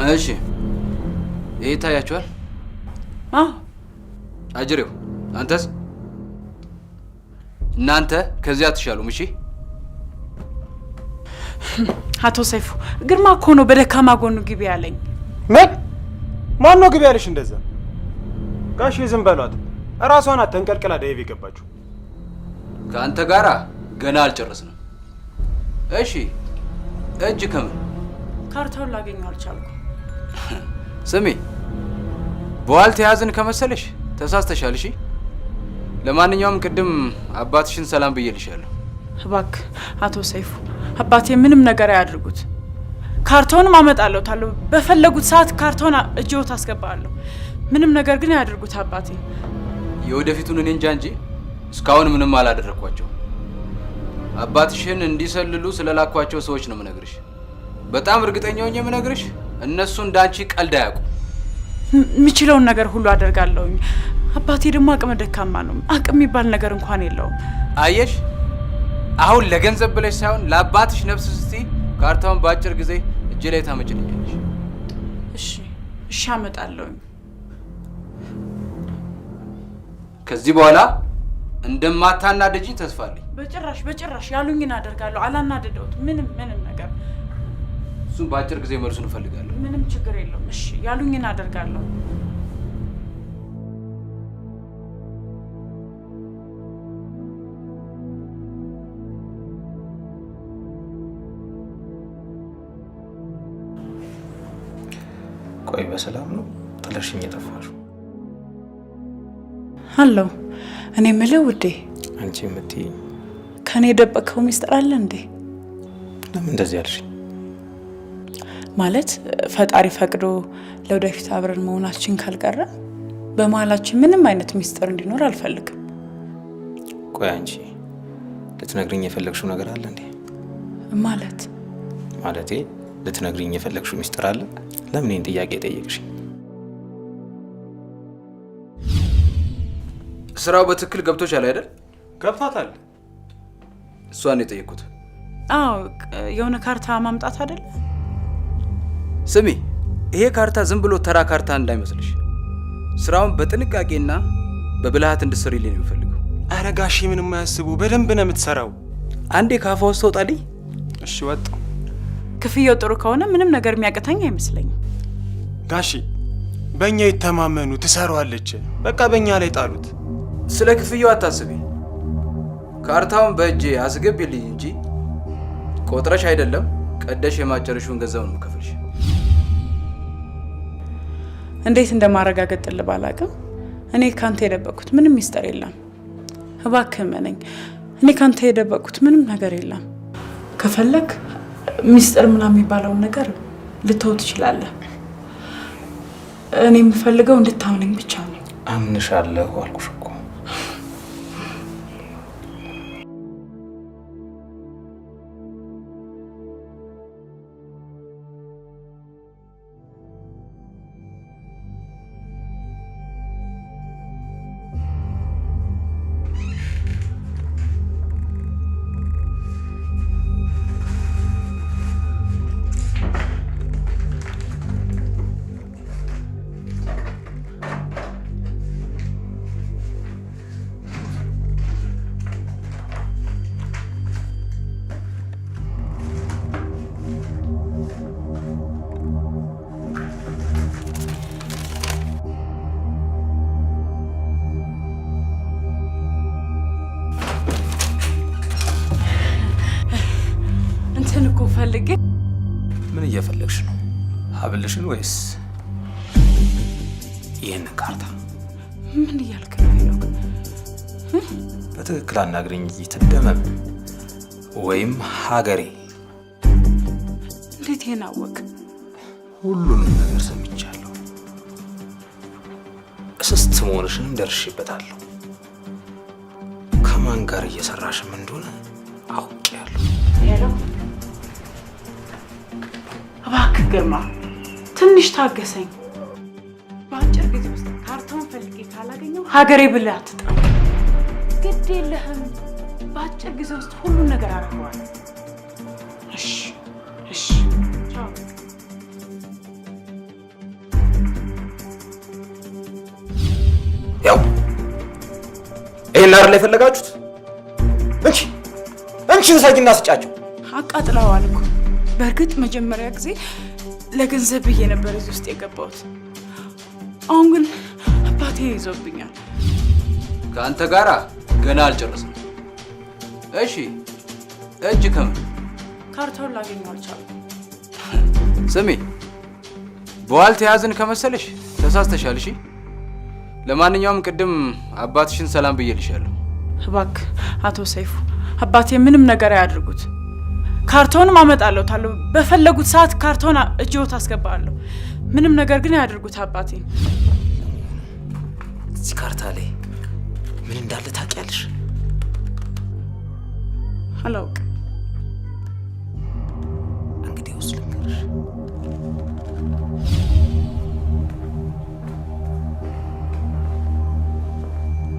እሺ ይሄ ታያችኋል? አዎ። አጅሬው አንተስ? እናንተ ከዚያ አትሻሉም። እሺ አቶ ሰይፉ ግርማ እኮ ነው በደካማ ጎኑ ግቢ ያለኝ። ምን? ማን ነው ግቢ ያለሽ እንደዛ? ጋሼ ዝም በሏት። እራሷ ናት ተንቀልቅላ ደይብ የገባችው። ከአንተ ጋራ ገና አልጨረስንም። እሺ እጅ ከምን ካርታውን ላገኘው አልቻልኩም። ስሚ በዋል ተያዝን ከመሰለሽ ተሳስተሻል። እሺ ለማንኛውም ቅድም አባትሽን ሰላም ብዬልሻለሁ። እባክህ አቶ ሰይፉ አባቴ ምንም ነገር አያድርጉት። ካርታውንም አመጣለሁ። በፈለጉት ሰዓት ካርታውን እጅዎት አስገባለሁ። ምንም ነገር ግን አያድርጉት አባቴ። የወደፊቱን እኔ እንጃ እንጂ እስካሁን ምንም አላደረኳቸው። አባትሽን እንዲሰልሉ ስለላኳቸው ሰዎች ነው የምነግርሽ። በጣም እርግጠኛ ሆኜ የምነግርሽ እነሱ እንዳንቺ ቀልድ አያውቁ። የሚችለውን ነገር ሁሉ አደርጋለሁኝ። አባቴ ደግሞ አቅመ ደካማ ነው። አቅም የሚባል ነገር እንኳን የለውም። አየሽ፣ አሁን ለገንዘብ ብለሽ ሳይሆን ለአባትሽ ነፍስ ስትይ ካርታውን በአጭር ጊዜ እጄ ላይ ታመጭልኛለሽ። እሺ አመጣለሁኝ። ከዚህ በኋላ እንደማታናደጂኝ ተስፋ አለኝ። በጭራሽ ያሉኝን አደርጋለሁ። አላናደደውት ምንም ነገር። እሱም በአጭር ጊዜ መልሱን እፈልጋለሁ። ምንም ችግር የለውም። እሺ ያሉኝን አደርጋለሁ። ቆይ በሰላም ነው ጥለሽኝ የጠፋሽው? አለው። እኔ የምልህ ውዴ፣ አንቺ የምትይኝ ከኔ የደበቅከው ሚስጥር አለ እንዴ? ለምን እንደዚህ አልሽኝ? ማለት ፈጣሪ ፈቅዶ ለወደፊት አብረን መሆናችን ካልቀረ በመሀላችን ምንም አይነት ሚስጥር እንዲኖር አልፈልግም። ቆይ አንቺ ልትነግሪኝ የፈለግሽው ነገር አለ እንዴ? ማለቴ ልትነግሪኝ የፈለግሽው ሚስጥር አለ? ለምን ይህን ጥያቄ ጠየቅሽ? ስራው በትክክል ገብቶሻል አይደል? ገብቷታል። እሷን የጠየኩት። አዎ የሆነ ካርታ ማምጣት አይደል? ስሚ፣ ይሄ ካርታ ዝም ብሎ ተራ ካርታ እንዳይመስልሽ። ስራውን በጥንቃቄና በብልሃት እንድትሰሪልኝ ነው የምፈልገው። አረ ጋሼ ምንም አያስቡ፣ በደንብ ነው የምትሰራው። አንዴ ካፋ ውስጥ ተውጣልኝ። እሺ ወጣው። ክፍያው ጥሩ ከሆነ ምንም ነገር የሚያቅተኝ አይመስለኝም። ጋሼ በእኛ ይተማመኑ፣ ትሰራዋለች። በቃ በእኛ ላይ ጣሉት። ስለ ክፍያው አታስቢ። ካርታውን በእጄ አስገቢልኝ እንጂ ቆጥረሽ አይደለም ቀደሽ የማጨረሹን ገንዘብ ነው የምከፍልሽ። እንዴት እንደማረጋገጥልህ ባላውቅም እኔ ካንተ የደበቅኩት ምንም ሚስጥር የለም። እባክህ እመነኝ፣ እኔ ካንተ የደበቅኩት ምንም ነገር የለም። ከፈለክ ሚስጥር ምናምን የሚባለውን ነገር ልተው ትችላለህ። እኔ የምፈልገው እንድታምነኝ ብቻ ነው። አምንሻለሁ አልኩሽ እኮ። ፈልጌ። ምን እየፈለግሽ ነው? ሀብልሽን ወይስ ይህንን ካርታ? ምን እያልክ ነው ሄኖክ? በትክክል አናግረኝ እንጂ ትደመም ወይም ሀገሬ። እንዴት ይሄን አወቅ? ሁሉንም ነገር ሰምቻለሁ። እስስት መሆንሽንም ደርሼበታለሁ። ከማን ጋር እየሰራሽም እንደሆነ አውቄያለሁ። ሄሎ እባክህ ግርማ ትንሽ ታገሰኝ። በአጭር ጊዜ ውስጥ ካርታውን ፈልጌ ካላገኘው ሀገሬ ብለህ አትጥራ። ግድ የለህም፣ በአጭር ጊዜ ውስጥ ሁሉን ነገር አደርገዋለሁ። እሺ እሺ፣ ቻው። ያው ይሄን አይደል የፈለጋችሁት? እንቺ ውሰጂና ስጫቸው። አቃጥለዋል እኮ። በእርግጥ መጀመሪያ ጊዜ ለገንዘብ ብዬ ነበር እዚህ ውስጥ የገባሁት። አሁን ግን አባቴ ይዞብኛል። ከአንተ ጋራ ገና አልጨረስም። እሺ እጅ ከምን ካርታውን ላገኘው አልቻልኩም። ስሚ፣ በዋልት የያዝን ከመሰለሽ ተሳስተሻል። እሺ ለማንኛውም ቅድም አባትሽን ሰላም ብዬልሻለሁ። እባክህ አቶ ሰይፉ አባቴ ምንም ነገር አያድርጉት። ካርታውንም አመጣለሁ ታለው በፈለጉት ሰዓት ካርታውን እጅዎት አስገባለሁ። ምንም ነገር ግን አያድርጉት አባቴ። እዚህ ካርታ ላይ ምን እንዳለ ታውቂያለሽ? አላውቅም። እንግዲህ ውስጥ ልንገርሽ።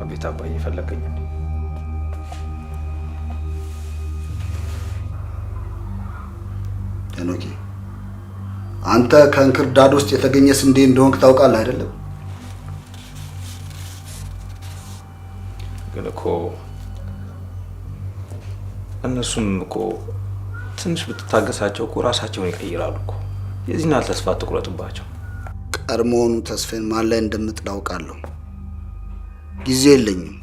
አቤት አባዬ ፈለገኝ። ሄኖክ አንተ ከእንክርዳድ ውስጥ የተገኘ ስንዴ እንደሆንክ ታውቃለህ አይደለም? ግን እኮ እነሱም እኮ ትንሽ ብትታገሳቸው እኮ ራሳቸውን ይቀይራሉ እኮ። የዚህን ያህል ተስፋ አትቁረጥባቸው። ቀድሞውኑ ተስፋዬን ማን ላይ እንደምጥል አውቃለሁ። ጊዜ የለኝም።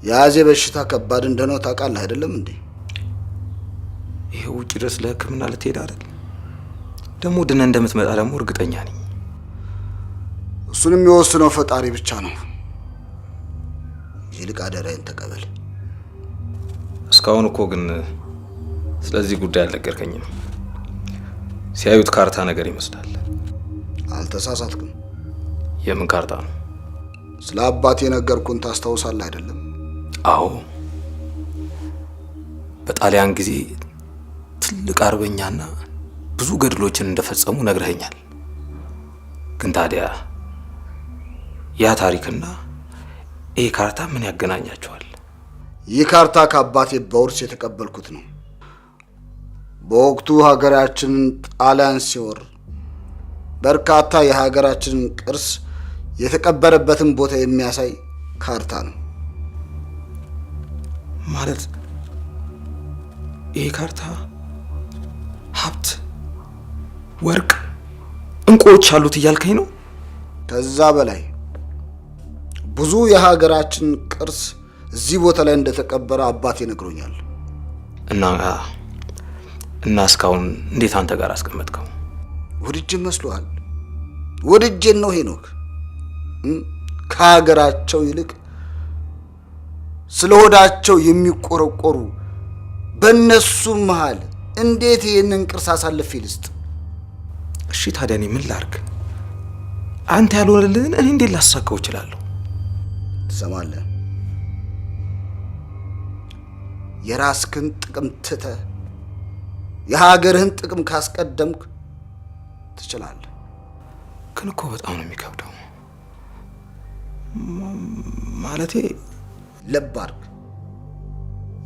የያዜ በሽታ ከባድ እንደሆነ ታውቃለህ አይደለም እንዴ? ይሄ ውጭ ድረስ ለሕክምና ልትሄድ አይደል? ደግሞ ድነ እንደምትመጣ ደግሞ እርግጠኛ ነኝ። እሱንም የሚወስነው ፈጣሪ ብቻ ነው። ይልቅ አደራዬን ተቀበል። እስካሁን እኮ ግን ስለዚህ ጉዳይ አልነገርከኝም። ሲያዩት ካርታ ነገር ይመስላል። አልተሳሳትክም። የምን ካርታ ነው? ስለ አባቴ ነገርኩን ታስታውሳለህ አይደለም? አዎ፣ በጣሊያን ጊዜ ትልቅ አርበኛና ብዙ ገድሎችን እንደፈጸሙ ነግረኸኛል። ግን ታዲያ ያ ታሪክና ይህ ካርታ ምን ያገናኛቸዋል? ይህ ካርታ ከአባቴ በውርስ የተቀበልኩት ነው። በወቅቱ ሀገራችንን ጣሊያን ሲወር በርካታ የሀገራችንን ቅርስ የተቀበረበትን ቦታ የሚያሳይ ካርታ ነው። ማለት ይህ ካርታ ሀብት፣ ወርቅ፣ እንቁዎች አሉት እያልከኝ ነው? ከዛ በላይ ብዙ የሀገራችን ቅርስ እዚህ ቦታ ላይ እንደተቀበረ አባቴ ነግሮኛል። እና እስካሁን እንዴት አንተ ጋር አስቀመጥከው? ወድጄ መስሎሃል? ወድጄን ነው ሄኖክ። ከሀገራቸው ይልቅ ስለ ሆዳቸው የሚቆረቆሩ በእነሱ መሃል እንዴት ይህንን ቅርስ አሳልፌ ልስጥ? እሺ ታዲያ እኔ ምን ላድርግ? አንተ ያልሆነልህን እኔ እንዴት ላሳካው እችላለሁ? ትሰማለህ? የራስህን ጥቅም ትተህ የሀገርህን ጥቅም ካስቀደምክ ትችላለህ። ግን እኮ በጣም ነው የሚከብደው። ማለቴ ልብ አድርግ፣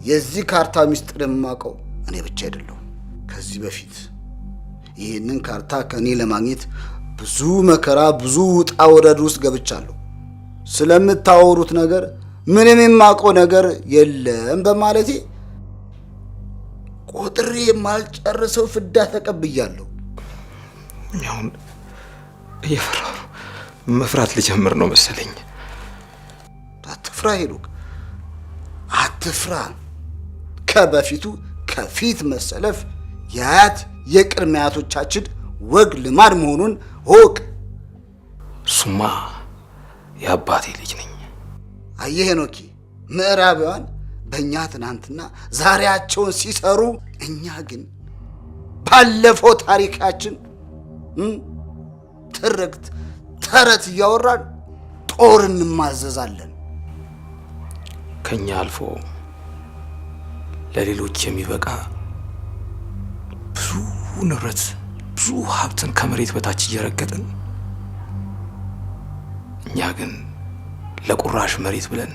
የዚህ ካርታ ሚስጥር የማውቀው እኔ ብቻ አይደለሁም። ከዚህ በፊት ይህንን ካርታ ከእኔ ለማግኘት ብዙ መከራ፣ ብዙ ውጣ ውረድ ውስጥ ገብቻለሁ። ስለምታወሩት ነገር ምንም የማውቀው ነገር የለም በማለቴ ቆጥሬ የማልጨርሰው ፍዳ ተቀብያለሁ። አሁን እየፈራሁ ነው። መፍራት ልጀምር ነው መሰለኝ። አትፍራ ሄኖክ፣ አትፍራ። ከበፊቱ ከፊት መሰለፍ የአያት የቅድመ አያቶቻችን ወግ ልማድ መሆኑን እወቅ። እሱማ የአባቴ ልጅ ነኝ። አየህ ሄኖክ፣ ምዕራባውያን በእኛ ትናንትና ዛሬያቸውን ሲሰሩ፣ እኛ ግን ባለፈው ታሪካችን ትርክት ተረት እያወራን ጦር እንማዘዛለን። ከኛ አልፎ ለሌሎች የሚበቃ ብዙ ንብረት፣ ብዙ ሀብትን ከመሬት በታች እየረገጥን፣ እኛ ግን ለቁራሽ መሬት ብለን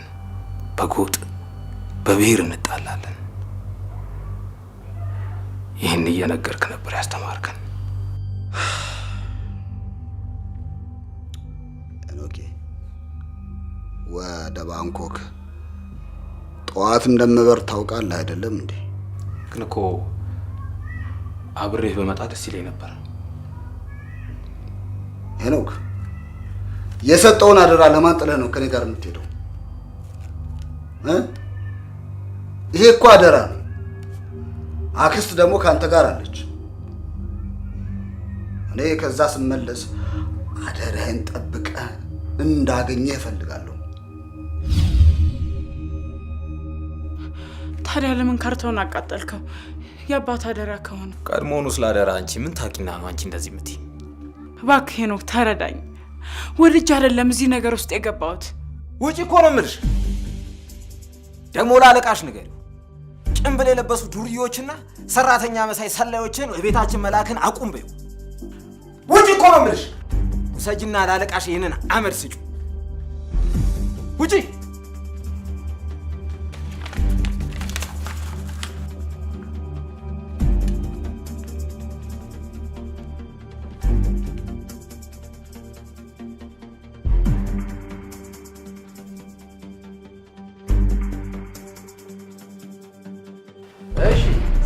በጎጥ በብሔር እንጣላለን። ይህን እየነገርክ ነበር ያስተማርከን። ሄኖክ፣ ወደ ባንኮክ ጠዋት እንደምበር ታውቃለህ አይደለም እንዴ? ግን እኮ አብሬህ በመጣ ደስ ይለኝ ነበር። ሄኖክ፣ የሰጠውን አደራ ለማን ጥለህ ነው ከኔ ጋር የምትሄደው? ይሄ እኮ አደራ ነው። አክስት ደግሞ ካንተ ጋር አለች። እኔ ከዛ ስመለስ አደራህን ጠብቀህ እንዳገኘህ እፈልጋለሁ። ታዲያ ለምን ካርታውን አቃጠልከው? የአባት አደራ ከሆነ ቀድሞውኑ ስለ አደራ አንቺ ምን ታውቂና ነው አንቺ እንደዚህ የምትይ? እባክህ ሄኖክ ተረዳኝ። ወድጄ አይደለም እዚህ ነገር ውስጥ የገባሁት። ውጪ እኮ ነው የምልሽ። ደግሞ ለአለቃሽ ንገሪው። ጭንብል የለበሱ ዱርዬዎችና ሰራተኛ መሳይ ሰላዮችን ቤታችን መላክን አቁም በይው። ውጪ እኮ ነው የምልሽ። ውሰጂና ለአለቃሽ ይህንን አመድ ስጩ። ውጪ።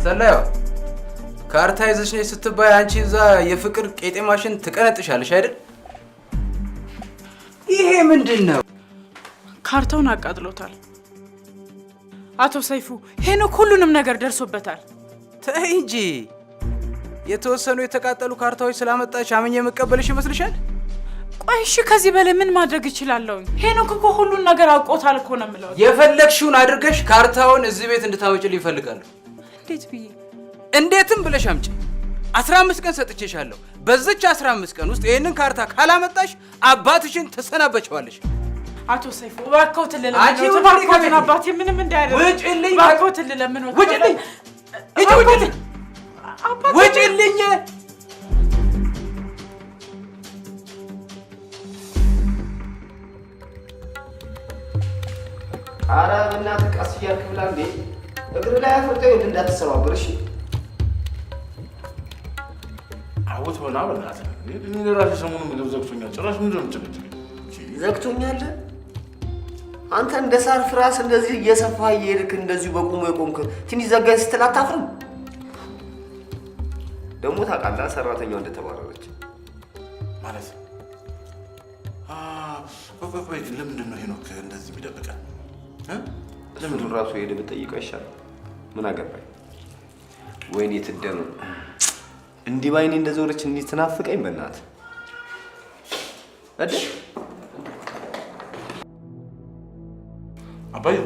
ሰላዩ ካርታ ይዘሽ ነይ ስትባይ አንቺ እዛ የፍቅር ቄጤማሽን ትቀነጥሻለሽ አይደል? ይሄ ምንድን ነው? ካርታውን አቃጥሎታል አቶ ሰይፉ። ሄኖክ ሁሉንም ነገር ደርሶበታል። ተይ እንጂ የተወሰኑ የተቃጠሉ ካርታዎች ስላመጣች አመኘ የምቀበልሽ ይመስልሻል? ቆይ እሺ፣ ከዚህ በላይ ምን ማድረግ እችላለሁ? ሄኖክ እኮ ሁሉን ነገር አውቆታል እኮ ነው የምለው። የፈለግሽውን አድርገሽ ካርታውን እዚህ ቤት እንድታመጭልኝ ይፈልጋለሁ። እንዴት ብዬ? እንዴትም ብለሽ አምጪ። 15 ቀን ሰጥቼሻለሁ። በዚች 15 ቀን ውስጥ ይሄንን ካርታ ካላመጣሽ አባትሽን ትሰናበቸዋለሽ። አቶ ሰይፉ እባክዎት ልለምንዎት፣ አባቴ ምንም እንዳያደርግ ውጭልኝ፣ እባክዎት ልለምንዎት፣ ውጭልኝ፣ ውጭልኝ፣ ውጭልኝ። ኧረ በእናትህ ቀስ እያልክ ብላ እንዴ! እግር ላይ አፍርጠው ይኸውልህ እንዳትሰባበር እሺ። አውት ሆና በእናትህ እኔ ለራሴ ሰሞኑን ምግብ ዘግቶኛል። ጭራሽ ምንድን ነው የምትጨቀጭቀኝ? ዘግቶኛል? አንተ እንደ ሳር ፍራስ እንደዚህ እየሰፋ እየሄድክ እንደዚሁ በቁሙ የቆምክ ትንሽ ዘጋኝ ስትል አታፍርም? ደግሞ ታውቃለህ ሰራተኛው እንደተባረረች ማለት ቆይ ለምንድን ነው ሄኖክ እንደዚህ የሚደብቀን? ለምንድን ራሱ ሄደህ ብትጠይቀው ይሻላል። ምን አገባኝ? ወይኔ ትደም እንዲህ ባይኔ እንደዞረች እንዲህ ትናፍቀኝ በእናትህ አይደል? አባዬ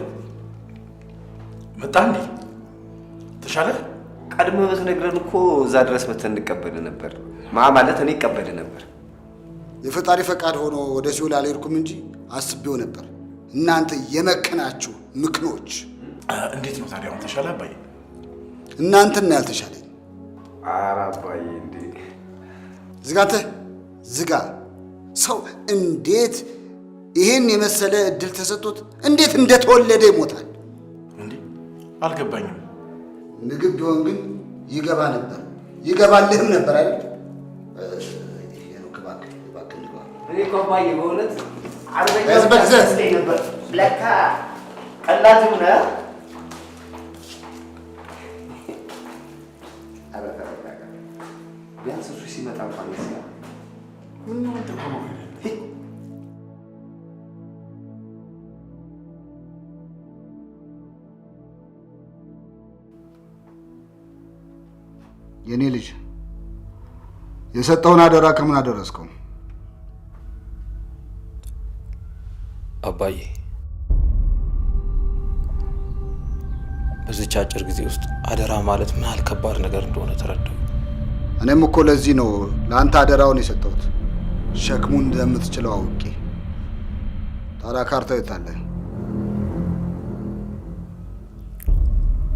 መጣ እንዴ? ተሻለህ? ቀድመህ ብትነግረን እኮ እዛ ድረስ መተን እንቀበል ነበር። ማለት እኔ እቀበል ነበር። የፈጣሪ ፈቃድ ሆኖ ወደ ሲኦል አልሄድኩም እንጂ አስቤው ነበር። እናንተ የመከናችሁ ምክኖች። እንዴት ነው ታዲያ? አሁን ተሻለህ አባዬ? እናንተን ነው ያልተሻለኝ። ኧረ አባዬ እንዴ! ዝጋተ ዝጋ። ሰው እንዴት ይሄን የመሰለ እድል ተሰጥቶት እንዴት እንደተወለደ ይሞታል እንዴ? አልገባኝም። ምግብ ቢሆን ግን ይገባ ነበር፣ ይገባልህም ነበር አይደል? እኔ እኮ አባዬ በእውነት አርበኛ ነበር ለካ ቀላል ሆነ። ቢያንስ እሱ ሲመጣ እንኳን ይስያል። ምን ነው ተቆሞ የኔ ልጅ የሰጠውን አደራ ከምን አደረስከው? አባዬ በዚች አጭር ጊዜ ውስጥ አደራ ማለት ምን ያህል ከባድ ነገር እንደሆነ ተረዳሁ። እኔም እኮ ለዚህ ነው ለአንተ አደራውን የሰጠሁት፣ ሸክሙን እንደምትችለው አውቄ። ታዲያ ካርታው የት አለ?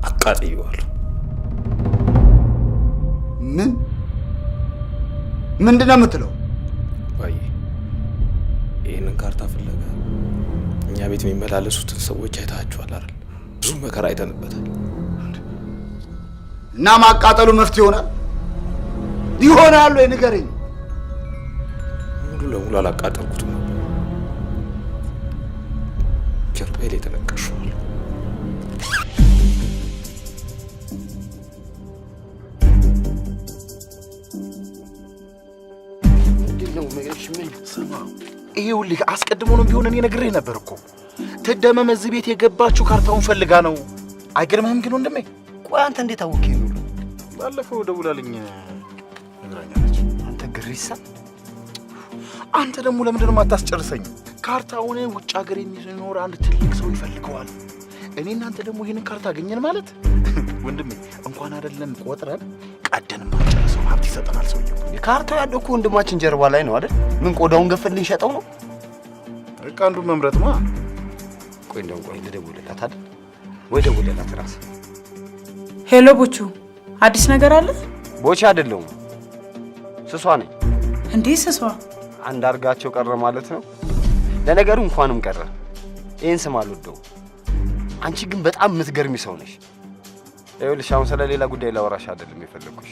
አቃጥዬዋለሁ። ምንድን ነው የምትለው? አባዬ ይህንን ካርታ ፍለጋ እኛ ቤት የሚመላለሱትን ሰዎች አይታችኋል አይደል? ብዙ መከራ አይተንበታል። እና ማቃጠሉ መፍትሄ ይሆናል ወይ ንገረኝ። ሙሉ ለሙሉ አላቃጠልኩትም ነበር። ጀርባዬ ላይ ተነቀሸዋል። ይኸውልህ አስቀድሞ ነው ቢሆን እኔ ነግሬህ ነበር እኮ። ትደመም እዚህ ቤት የገባችሁ ካርታውን ፈልጋ ነው። አይገርምህም ግን ወንድሜ? ቆይ አንተ እንዴት አወቅህ ነው? ባለፈው ደውላልኝ ነግራኛለች። አንተ ግሪሳ፣ አንተ ደግሞ ለምንድን ነው የማታስጨርሰኝ? ካርታውን ውጭ ሀገር የሚኖር አንድ ትልቅ ሰው ይፈልገዋል። እኔ እናንተ ደግሞ ይሄንን ካርታ አገኘን ማለት ወንድሜ እንኳን አይደለም ቆጥረን ቀደን ማጨረሰው ሀብት ይሰጠናል ሰውየው። ካርታው ያለው እኮ ወንድማችን ጀርባ ላይ ነው አይደል? ምን ቆዳውን ገፈልን ሸጠው ነው? በቃ አንዱን መምረጥ ነው። ቆይ እንደው ቆይ ልደውልላት አይደል? ወይ ደውልላት ራስ። ሄሎ ቦቹ፣ አዲስ ነገር አለ? ቦቻ አይደለሁም ስሷ ነኝ። እንዴ ስሷ? አንዳርጋቸው ቀረ ማለት ነው። ለነገሩ እንኳንም ቀረ። ይሄን ስም አልወደውም። አንቺ ግን በጣም የምትገርሚ ሰው ነሽ። ይኸውልሽ አሁን ስለሌላ ጉዳይ ላወራሽ አይደለም የፈለኩሽ።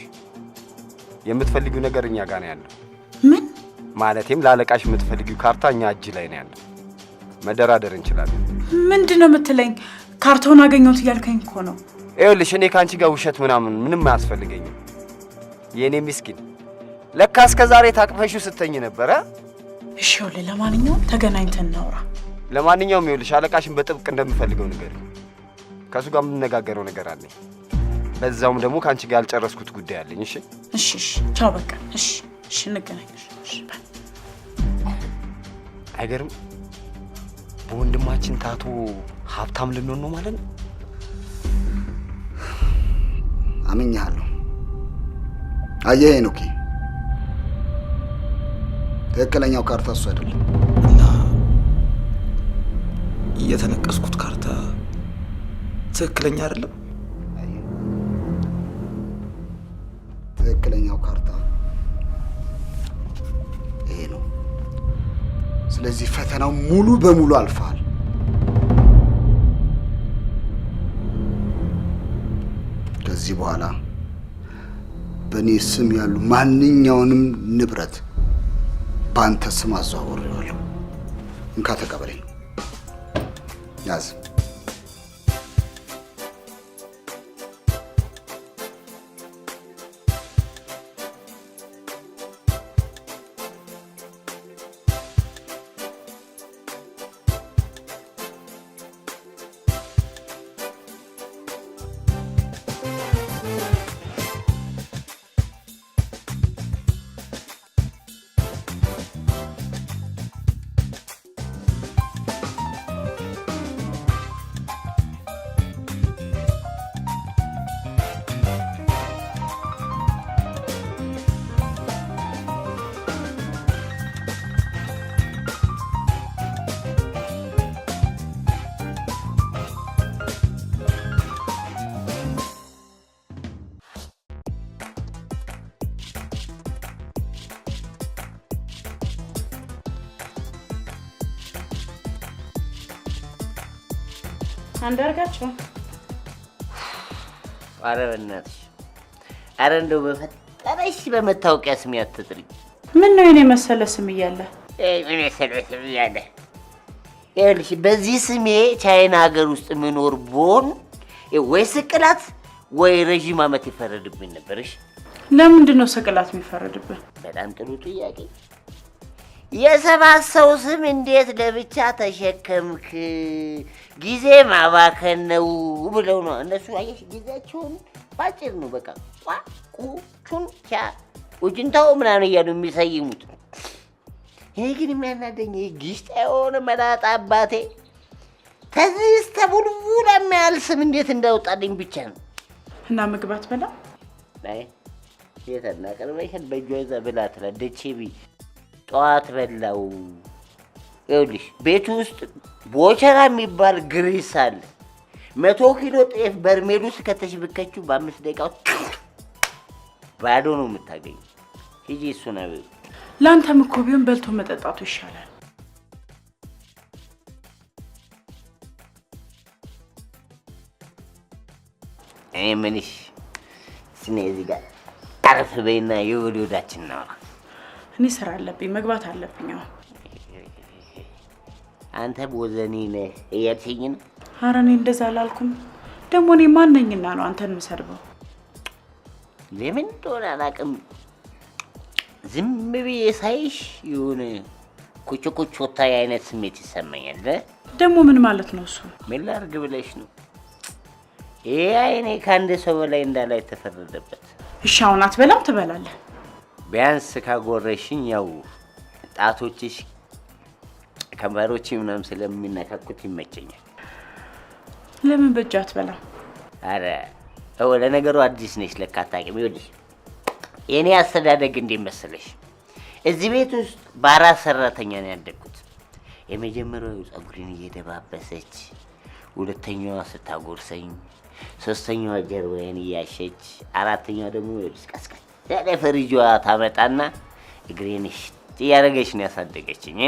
የምትፈልጊው ነገር እኛ ጋር ነው ያለው። ምን ማለቴም ላለቃሽ የምትፈልጊው ካርታ እኛ እጅ ላይ ነው ያለው። መደራደር እንችላለን። ምንድነው የምትለኝ? ካርታውን አገኘሁት እያልከኝ እኮ ነው። ይኸውልሽ እኔ ካንቺ ጋር ውሸት ምንም አያስፈልገኝም። የኔ ምስኪን ለካ እስከ ዛሬ ታቅፈሽው ስተኝ ነበረ። እሺ ይኸውልህ፣ ለማንኛውም ተገናኝተን እናውራ። ለማንኛውም ይኸውልሽ አለቃሽን በጥብቅ እንደምፈልገው ነገር ከሱ ጋር የምንነጋገረው ነገር አለኝ። በዛውም ደግሞ ካንቺ ጋር ያልጨረስኩት ጉዳይ አለኝ። እሺ እሺ እሺ፣ ቻው በቃ። እሺ እሺ፣ እንገናኝ። እሺ አይገርም? በወንድማችን ታቶ ሀብታም ልንሆን ነው ማለት ነው። አምኜሃለሁ። አየህ ሄኖኬ፣ ትክክለኛው ካርታ እሱ አይደለም። እና የተነቀስኩት ካርታ ትክክለኛ አይደለም። ትክክለኛው ካርታ ይሄ ነው። ስለዚህ ፈተናው ሙሉ በሙሉ አልፈሃል። ከዚህ በኋላ በእኔ ስም ያሉ ማንኛውንም ንብረት በአንተ ስም አዘዋውሬዋለሁ። እንካ ተቀበለኝ። ያዝ። አንዳርጋቸው ኧረ በእናትሽ፣ ኧረ እንደው በፈጠረሽ በመታወቂያ ስም አትጥሪኝ። ምን ነው የኔ መሰለ ስም እያለ ምን መሰለ ስም እያለ ይኸውልሽ፣ በዚህ ስሜ ቻይና ሀገር ውስጥ ምኖር ብሆን ወይ ስቅላት ወይ ረዥም ዓመት ይፈረድብኝ ነበርሽ። ለምንድን ነው ስቅላት የሚፈረድብን? በጣም ጥሩ ጥያቄ። የሰባት ሰው ስም እንዴት ለብቻ ተሸከምክ? ጊዜ ማባከን ነው ብለው ነው እነሱ። አየሽ፣ ጊዜያቸውን ባጭር ነው በቃ ቁቹን ቻ ቁጅንታው ምናምን እያሉ የሚሰይሙት። ይሄ ግን የሚያናደኝ ግሽጣ የሆነ መላጣ አባቴ ከዚህ እስከ ቡልቡል የሚያህል ስም እንዴት እንዳወጣልኝ ብቻ ነው። እና ምግባት በላ ላይ የትና ቀርበሽን በእጇ ይዛ ብላ ትላለች። ጠዋት በላው። ይኸውልሽ ቤቱ ውስጥ ቦቸራ የሚባል ግሪስ አለ። 100 ኪሎ ጤፍ በርሜል ውስጥ ከተሽብከችው በ5 ደቂቃ ባዶ ነው የምታገኝ። ሂጂ እሱን አበይ። ለአንተም እኮ ቢሆን በልቶ መጠጣቱ ይሻላል። እኔ ምንሽ ስኔ እዚህ ጋር አረፍ በይና የወደ ወዳችን እናውራ። እኔ ስራ አለብኝ፣ መግባት አለብኝ። አሁን አንተ ቦዘኔ ነህ እያልሽኝ ነው? ኧረ እኔ እንደዛ አላልኩም። ደግሞ እኔ ማነኝና ነው አንተን የምሰድበው? ለምን እንደሆነ አላውቅም። ዝም ብዬ ሳይሽ የሆነ ኩቹኩቹታ አይነት ስሜት ይሰማኛል። ደግሞ ምን ማለት ነው እሱ? ምን ላድርግ ብለሽ ነው? ይሄ አይኔ ከአንድ ሰው በላይ እንዳላይ ተፈረደበት። እሺ አሁን አትበላም? ትበላለህ። ቢያንስ ካጎረሽኝ ያው ጣቶችሽ ከንፈሮች ምናምን ስለሚነካኩት ይመቸኛል። ለምን በእጅ አትበላም? አረ ለነገሩ አዲስ ነሽ ለካ አታውቂም። ይኸውልሽ የኔ አስተዳደግ እንዴት መሰለሽ? እዚህ ቤት ውስጥ በአራት ሰራተኛ ነው ያደግኩት። የመጀመሪያው ፀጉሬን እየደባበሰች፣ ሁለተኛዋ ስታጎርሰኝ፣ ሶስተኛዋ ጀርባዬን እያሸች፣ አራተኛዋ ደግሞ ይኸውልሽ ቀስቀስ ያለ ፍሪጇ ታመጣና እግሬን እያደረገች ነው ያሳደገችኝ።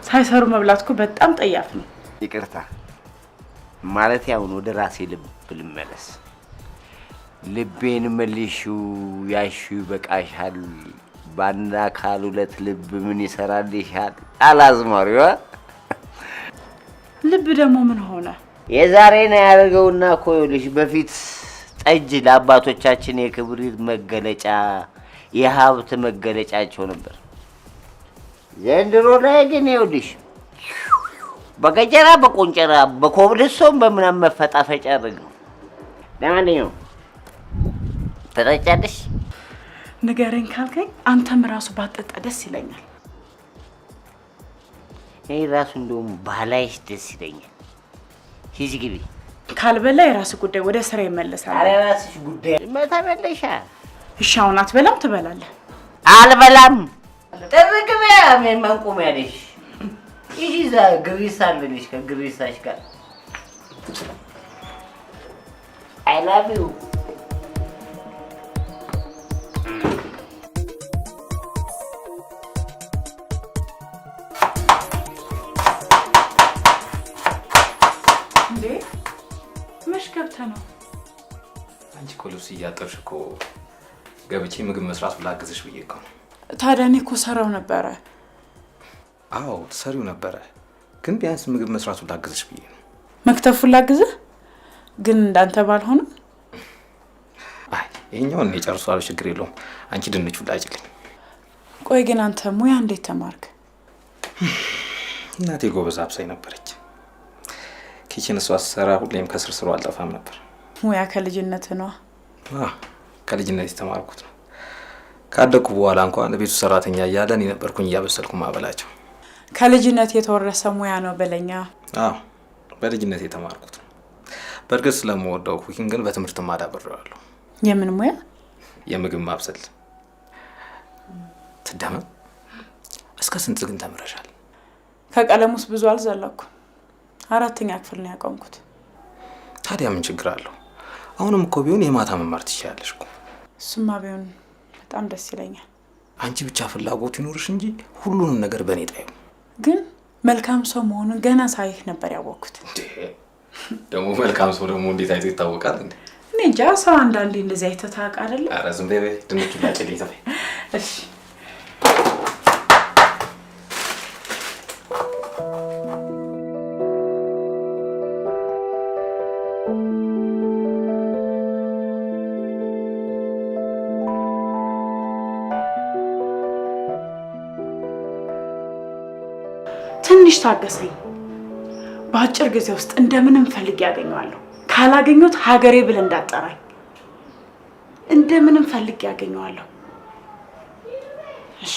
ሳይሰሩ መብላት እኮ በጣም ጠያፍ ነው። ይቅርታ ማለት ያውን ወደ ራሴ ልብ ልመለስ። ልቤን መልሺው ያሺው በቃሻል። በአንድ አካል ሁለት ልብ ምን ይሰራልሻል? አላዝማሪዋ ልብ ደግሞ ምን ሆነ? የዛሬ ነው ያደርገውና እኮ ይኸውልሽ በፊት ጠጅ ለአባቶቻችን የክብሪት መገለጫ የሀብት መገለጫቸው ነበር። ዘንድሮ ላይ ግን ይኸውልሽ በገጀራ በቆንጨራ በኮብልስቶን በምናምን መፈጣፈጫ አድርግ ነው። ለማንኛውም ትጠጫለሽ? ንገረኝ ካልከኝ አንተም ራሱ ባጠጣ ደስ ይለኛል። እኔ ራሱ እንደውም ባላይሽ ደስ ይለኛል። ሂጂ ግቢ። ካልበላ የራስህ ጉዳይ፣ ወደ ስራ ይመለሳል። ኧረ የራስሽ ጉዳይ። ተመለሻ እሺ አሁን አትበላም ትበላለህ? አልበላም። ጥርግቢያ ምን ማንቆም ያለሽ ይዛ ግሪሳ አለልሽ ከግሪሳሽ ጋር I love you. እንዴ መች ገብተህ ነው? አንቺ እኮ ልብስ እያጠብሽ እኮ ገብቼ ምግብ መስራት ላግዝሽ ብዬ እኮ ነው። ታዲያ እኔ እኮ ሰራው ነበረ። አዎ ትሰሪው ነበረ፣ ግን ቢያንስ ምግብ መስራቱ ላግዝሽ ብዬ ነው። መክተፉን ላግዝህ ግን እንዳንተ ባልሆንም። አይ ይሄኛውን እኔ ጨርሷለሁ፣ ችግር የለውም። አንቺ ድንቹን ላጭልኝ። ቆይ ግን አንተ ሙያ እንዴት ተማርክ? እናቴ ጎበዝ አብሳይ ነበረች። ኪችን እሷ ስትሰራ ሁሌም ከስርስሩ አልጠፋም ነበር። ሙያ ከልጅነት ነው? ከልጅነት የተማርኩት ነው። ካደኩ በኋላ እንኳን ቤቱ ሰራተኛ እያለ እኔ ነበርኩኝ እያበሰልኩ ማበላቸው። ከልጅነት የተወረሰ ሙያ ነው በለኛ። አዎ በልጅነት የተማርኩት ነው። በእርግጥ ስለምወደው ኩኪንግ ግን በትምህርት ማዳብሬዋለሁ። የምን ሙያ? የምግብ ማብሰል። ትደመም እስከ ስንት ግን ተምረሻል? ከቀለም ውስጥ ብዙ አልዘለኩም። 4ኛ ክፍል ነው ያቆምኩት። ታዲያ ምን ችግር አለው? አሁንም እኮ ቢሆን የማታ መማር ትችያለሽ እኮ። እሱማ ቢሆን በጣም ደስ ይለኛል። አንቺ ብቻ ፍላጎት ይኖርሽ እንጂ ሁሉንም ነገር በእኔ ጣዩ። ግን መልካም ሰው መሆኑን ገና ሳይህ ነበር ያወቅኩት። ደግሞ መልካም ሰው ደግሞ እንዴት አይቶ ይታወቃል እንዴ? እኔ እንጃ። ሰው አንዳንዴ እንደዚህ አይተህ ታውቃለህ አይደል? ኧረ ዝም በይ። ድንቹን ላጭልኝ ተፈይ። እሺ ትንሽ ታገሰኝ። በአጭር ጊዜ ውስጥ እንደምንም ፈልጌ ያገኘዋለሁ። ካላገኘሁት ሀገሬ ብለህ እንዳጠራኝ። እንደምንም ፈልጌ ያገኘዋለሁ። እሺ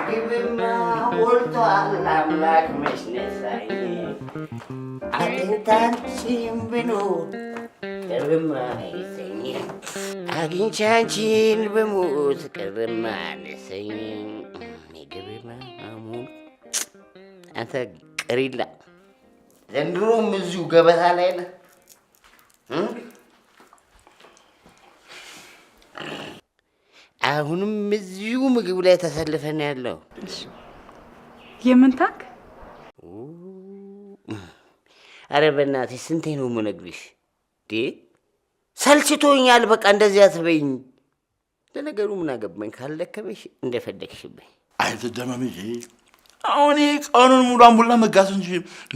ግብማ ሞልቷል አምላክ መች ነሳኝ አጥንታችን ብኖር ቅርማ አይሰኝ አግኝቼ አንቺን ብሞት ቅርማ አነሰኝ። ግብማ አሙን አንተ ቅሪላ ዘንድሮም እዚሁ ገበታ ላይ ነህ። አሁንም እዚሁ ምግብ ላይ ተሰልፈን ያለው የምን ታክ? አረ በእናትሽ ስንቴ ነው የምነግርሽ? ሰልችቶኛል። በቃ እንደዚህ አትበይኝ። ለነገሩ ምን አገባኝ? ካልደከመሽ እንደፈለግሽብኝ። አይተደመምዬ አሁን ቀኑን ሙሉ አምቡላ መጋቱ እንጂ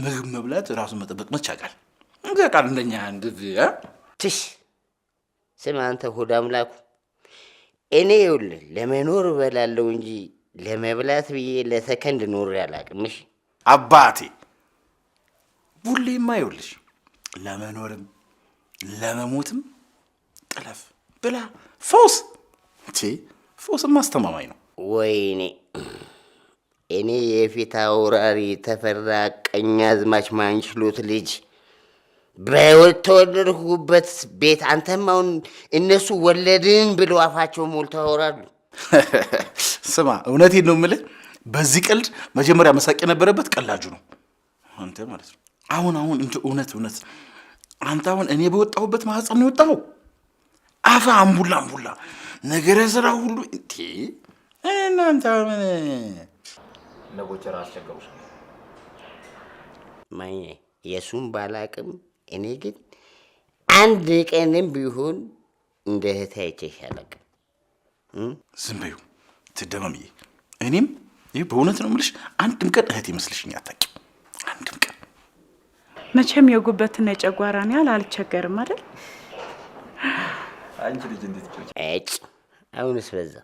ምግብ መብላት ራሱን መጠበቅ መቻቃል። እንደ ቃል እንደኛ እንደዚህ ትሽ ስማ አንተ ሆድ አምላኩ፣ እኔ ይኸውልህ ለመኖር እበላለሁ እንጂ ለመብላት ብዬ ለሰከንድ ኖሬ አላውቅምሽ። አባቴ ሁሌማ ይኸውልሽ ለመኖርም ለመሞትም ጥለፍ ብላ ፎስ ፎስም አስተማማኝ ነው። ወይኔ እኔ የፊት አውራሪ ተፈራ ቀኛዝማች ማንችሎት ልጅ በሕይወት ተወለድኩበት ቤት አንተም አሁን እነሱ ወለድን ብለው አፋቸው ሞልተው ያወራሉ። ስማ እውነቴን ነው የምልህ፣ በዚህ ቀልድ መጀመሪያ መሳቅ የነበረበት ቀላጁ ነው አንተ ማለት ነው። አሁን እንደ እውነት አንተ አሁን እኔ በወጣሁበት ማህፀን ነው የወጣኸው። አፋ አምቡላ ነገረ ስራ ሁሉ እንዴ እናንተ ምን ለቦቸራ አስቸገሩሽ? ማኝ የሱም ባላቅም እኔ ግን አንድ ቀንም ቢሆን እንደ እህቴ አይቼሽ አላውቅም። ዝም በይው ትደመምዬ። እኔም ይህ በእውነት ነው የምልሽ አንድም ቀን እህቴ መስልሽኝ አታውቂም። አንድም ቀን መቼም የጉበትና የጨጓራን ያህል አልቸገርም አይደል? አንቺ ልጅ እንዴት ትጮች? አሁንስ በዛ።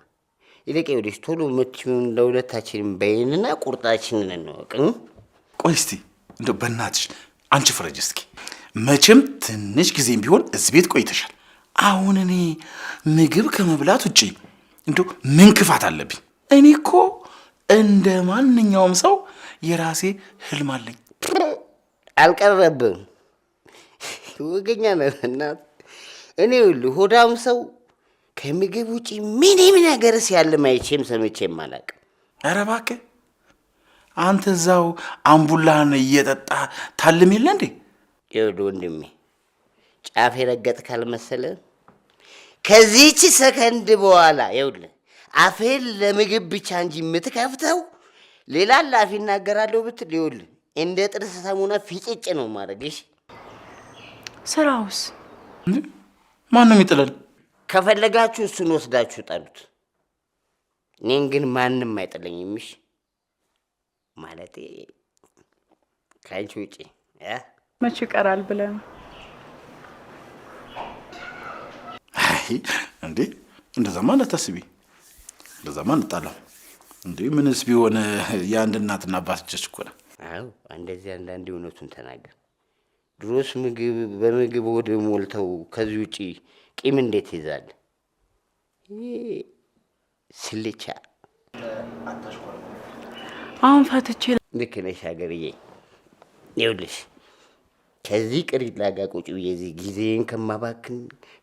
ይልቅ ይኸውልሽ ቶሎ የምትይውን ለሁለታችንም በይንና ቁርጣችንን እንወቅ። ቆይ እስቲ እንደው በእናትሽ አንቺ ፍረጅ እስኪ። መቼም ትንሽ ጊዜም ቢሆን እዚህ ቤት ቆይተሻል። አሁን እኔ ምግብ ከመብላት ውጪ እንደው ምን ክፋት አለብኝ? እኔ እኮ እንደ ማንኛውም ሰው የራሴ ህልም አለኝ። አልቀረብም። ወገኛ ነህ እናት። እኔ ሆዳም ሰው ከምግብ ውጪ ምንም ነገር ሲያልም አይቼም ሰምቼም አላውቅም። ኧረ እባክህ አንተ እዛው አምቡላህን እየጠጣ ታልም የለ እንዴ? ይኸውልህ ወንድሜ ጫፍ የረገጥ ካልመሰለ ከዚህች ሰከንድ በኋላ ይኸውልህ አፌን ለምግብ ብቻ እንጂ የምትከፍተው ሌላ ላፊ እናገራለሁ ብትል ይኸውልህ እንደ ጥርስ ሰሙና ፊጭጭ ነው ማድረግሽ። ስራውስ ማን ነው የሚጥለን? ከፈለጋችሁ እሱን ወስዳችሁ ጣሉት። እኔን ግን ማንም አይጥለኝም። እሺ ማለቴ ከአንቺ ውጪ መቼ ይቀራል ብለህ ነው? አይ እንዴ እንደዛማ እንዳታስቢ። እንደዛማ እንጣላም እንዴ። ምንስ ቢሆን የአንድ እናትና አባት ልጆች እኮ ነው። አዎ እንደዚህ አንዳንዴ እውነቱን ተናገር። ድሮስ በምግብ ወደ ሞልተው ከዚህ ውጪ ቂም እንዴት ይዛል? ስልቻ አሁን ፈትቼ ልክ ነሽ ሀገርዬ። ይኸውልሽ ከዚህ ቅሪላ ጋር ቁጭ ብዬ እዚህ ጊዜን ከማባክን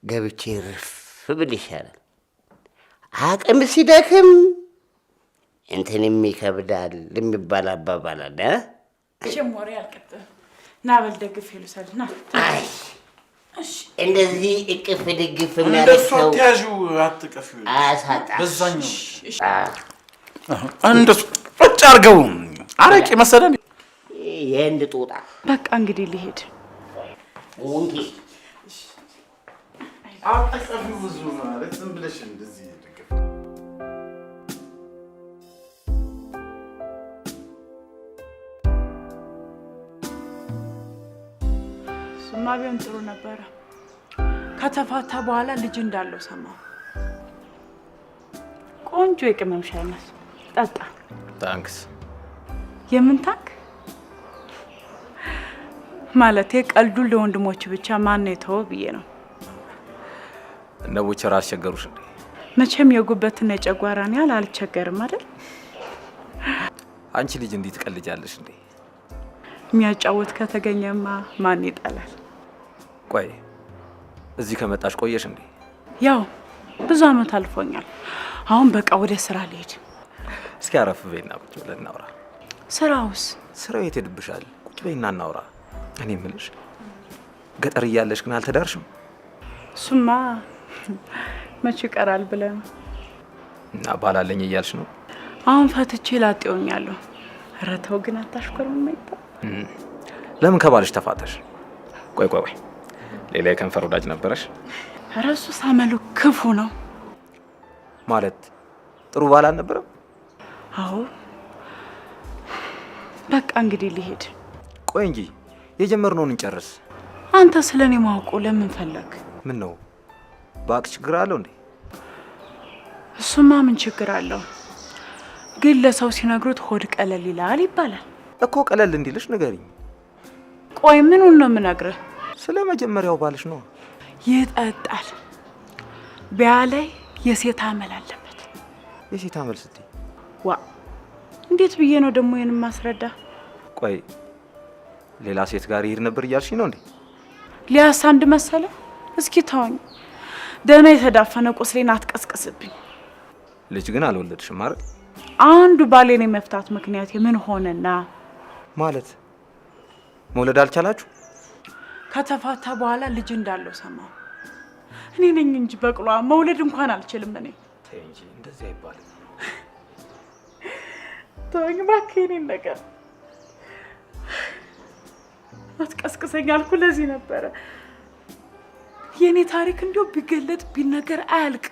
ገብቼ ርፍ ብል ይሻላል። አቅም ሲደክም እንትንም ይከብዳል የሚባል አባባል አለ። እሺም ወሬ አልቀጥም። ና በል ደግፍ ይሉሳል። ና እሺ እንደዚህ እቅፍ ድግፍ የሚያደርገው ያዡ አትቀፍ አሳጣ በዛኛው እንደሱ ቁጭ አድርገው አረቄ መሰለን የህንድ ጦጣ። በቃ እንግዲህ ልሄድ። ወንኪ አትቀፍ ብዙ ማለት ዝም ብለሽ እንደዚህ ድግፍ እሱማ ቢሆን ጥሩ ነበረ። ከተፋታ በኋላ ልጅ እንዳለው ሰማሁ። ቆንጆ የቅመም ሻይ ነው። ጠጣ። ታንክስ። የምን ታንክ? ማለቴ ቀልዱን ለወንድሞች ብቻ ማን ነው የተወው ብዬ ነው። እነ ቡቸራ አስቸገሩሽ እንዴ? መቼም የጉበትና የጨጓራን ያህል አልቸገርም አይደል? አንቺ ልጅ እንዴት ትቀልጃለሽ እንዴ? የሚያጫወት ከተገኘማ ማን ይጠላል? ቆይ እዚህ ከመጣሽ ቆየሽ እንዴ? ያው ብዙ አመት አልፎኛል። አሁን በቃ ወደ ስራ ልሄድ። እስኪ አረፍ በይና ቁጭ ብለን እናውራ። ስራውስ? ስራው የት ሄድብሻል? ቁጭ በይና እናውራ። እኔ የምልሽ ገጠር እያለሽ ግን አልተዳርሽም? እሱማ መቼ ይቀራል ብለህ ነው። እና ባላለኝ እያልሽ ነው? አሁን ፈትቼ ላጤውኛለሁ። ኧረ ተው ግን አታሽኮርም ማይታ። ለምን ከባልሽ ተፋተሽ? ቆይ ሌላ የከንፈር ወዳጅ ነበረሽ? ኧረ እሱ ሳመሉ ክፉ ነው። ማለት ጥሩ ባል አልነበረም? አዎ በቃ እንግዲህ ልሄድ። ቆይ እንጂ የጀመርነውን እንጨርስ። አንተ ስለኔ ማውቁ ለምን ፈለግ? ምን ነው ባክ ችግር አለው እንዴ? እሱማ ምን ችግር አለው? ግን ለሰው ሲነግሩት ሆድ ቀለል ይላል ይባላል እኮ። ቀለል እንዲልሽ ንገሪኝ። ቆይ ምኑን ነው የምነግርህ? ስለ መጀመሪያው ባልሽ ነው። ይጠጣል፣ ቢያላይ የሴት አመል አለበት። የሴት አመል ስትይ? ዋ እንዴት ብዬ ነው ደግሞ ይሄን ማስረዳ? ቆይ ሌላ ሴት ጋር ይሄድ ነበር እያልሽ ነው እንዴ? ሊያስ አንድ መሰለ። እስኪ ተወኝ። ደህና የተዳፈነ ቁስሌን አትቀስቅስብኝ። ልጅ ግን አልወለድሽም አይደል? አንዱ ባሌን የመፍታት ምክንያት ምን ሆነና? ማለት መውለድ አልቻላችሁ? ከተፋታ በኋላ ልጅ እንዳለው ሰማሁ። እኔ ነኝ እንጂ በቅሏ መውለድ እንኳን አልችልም። እኔ ተይ እንጂ እንደዚህ አይባልም። ተወኝ እባክህ። እኔን ነገር አትቀስቅሰኝ አልኩ። ለዚህ ነበረ የኔ ታሪክ እንዲሁ ቢገለጥ ቢነገር አያልቅ።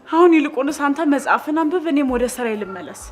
አሁን ይልቁንስ አንተ መጽሐፍን አንብብ፣ እኔም ወደ ስራዬ ልመለስ።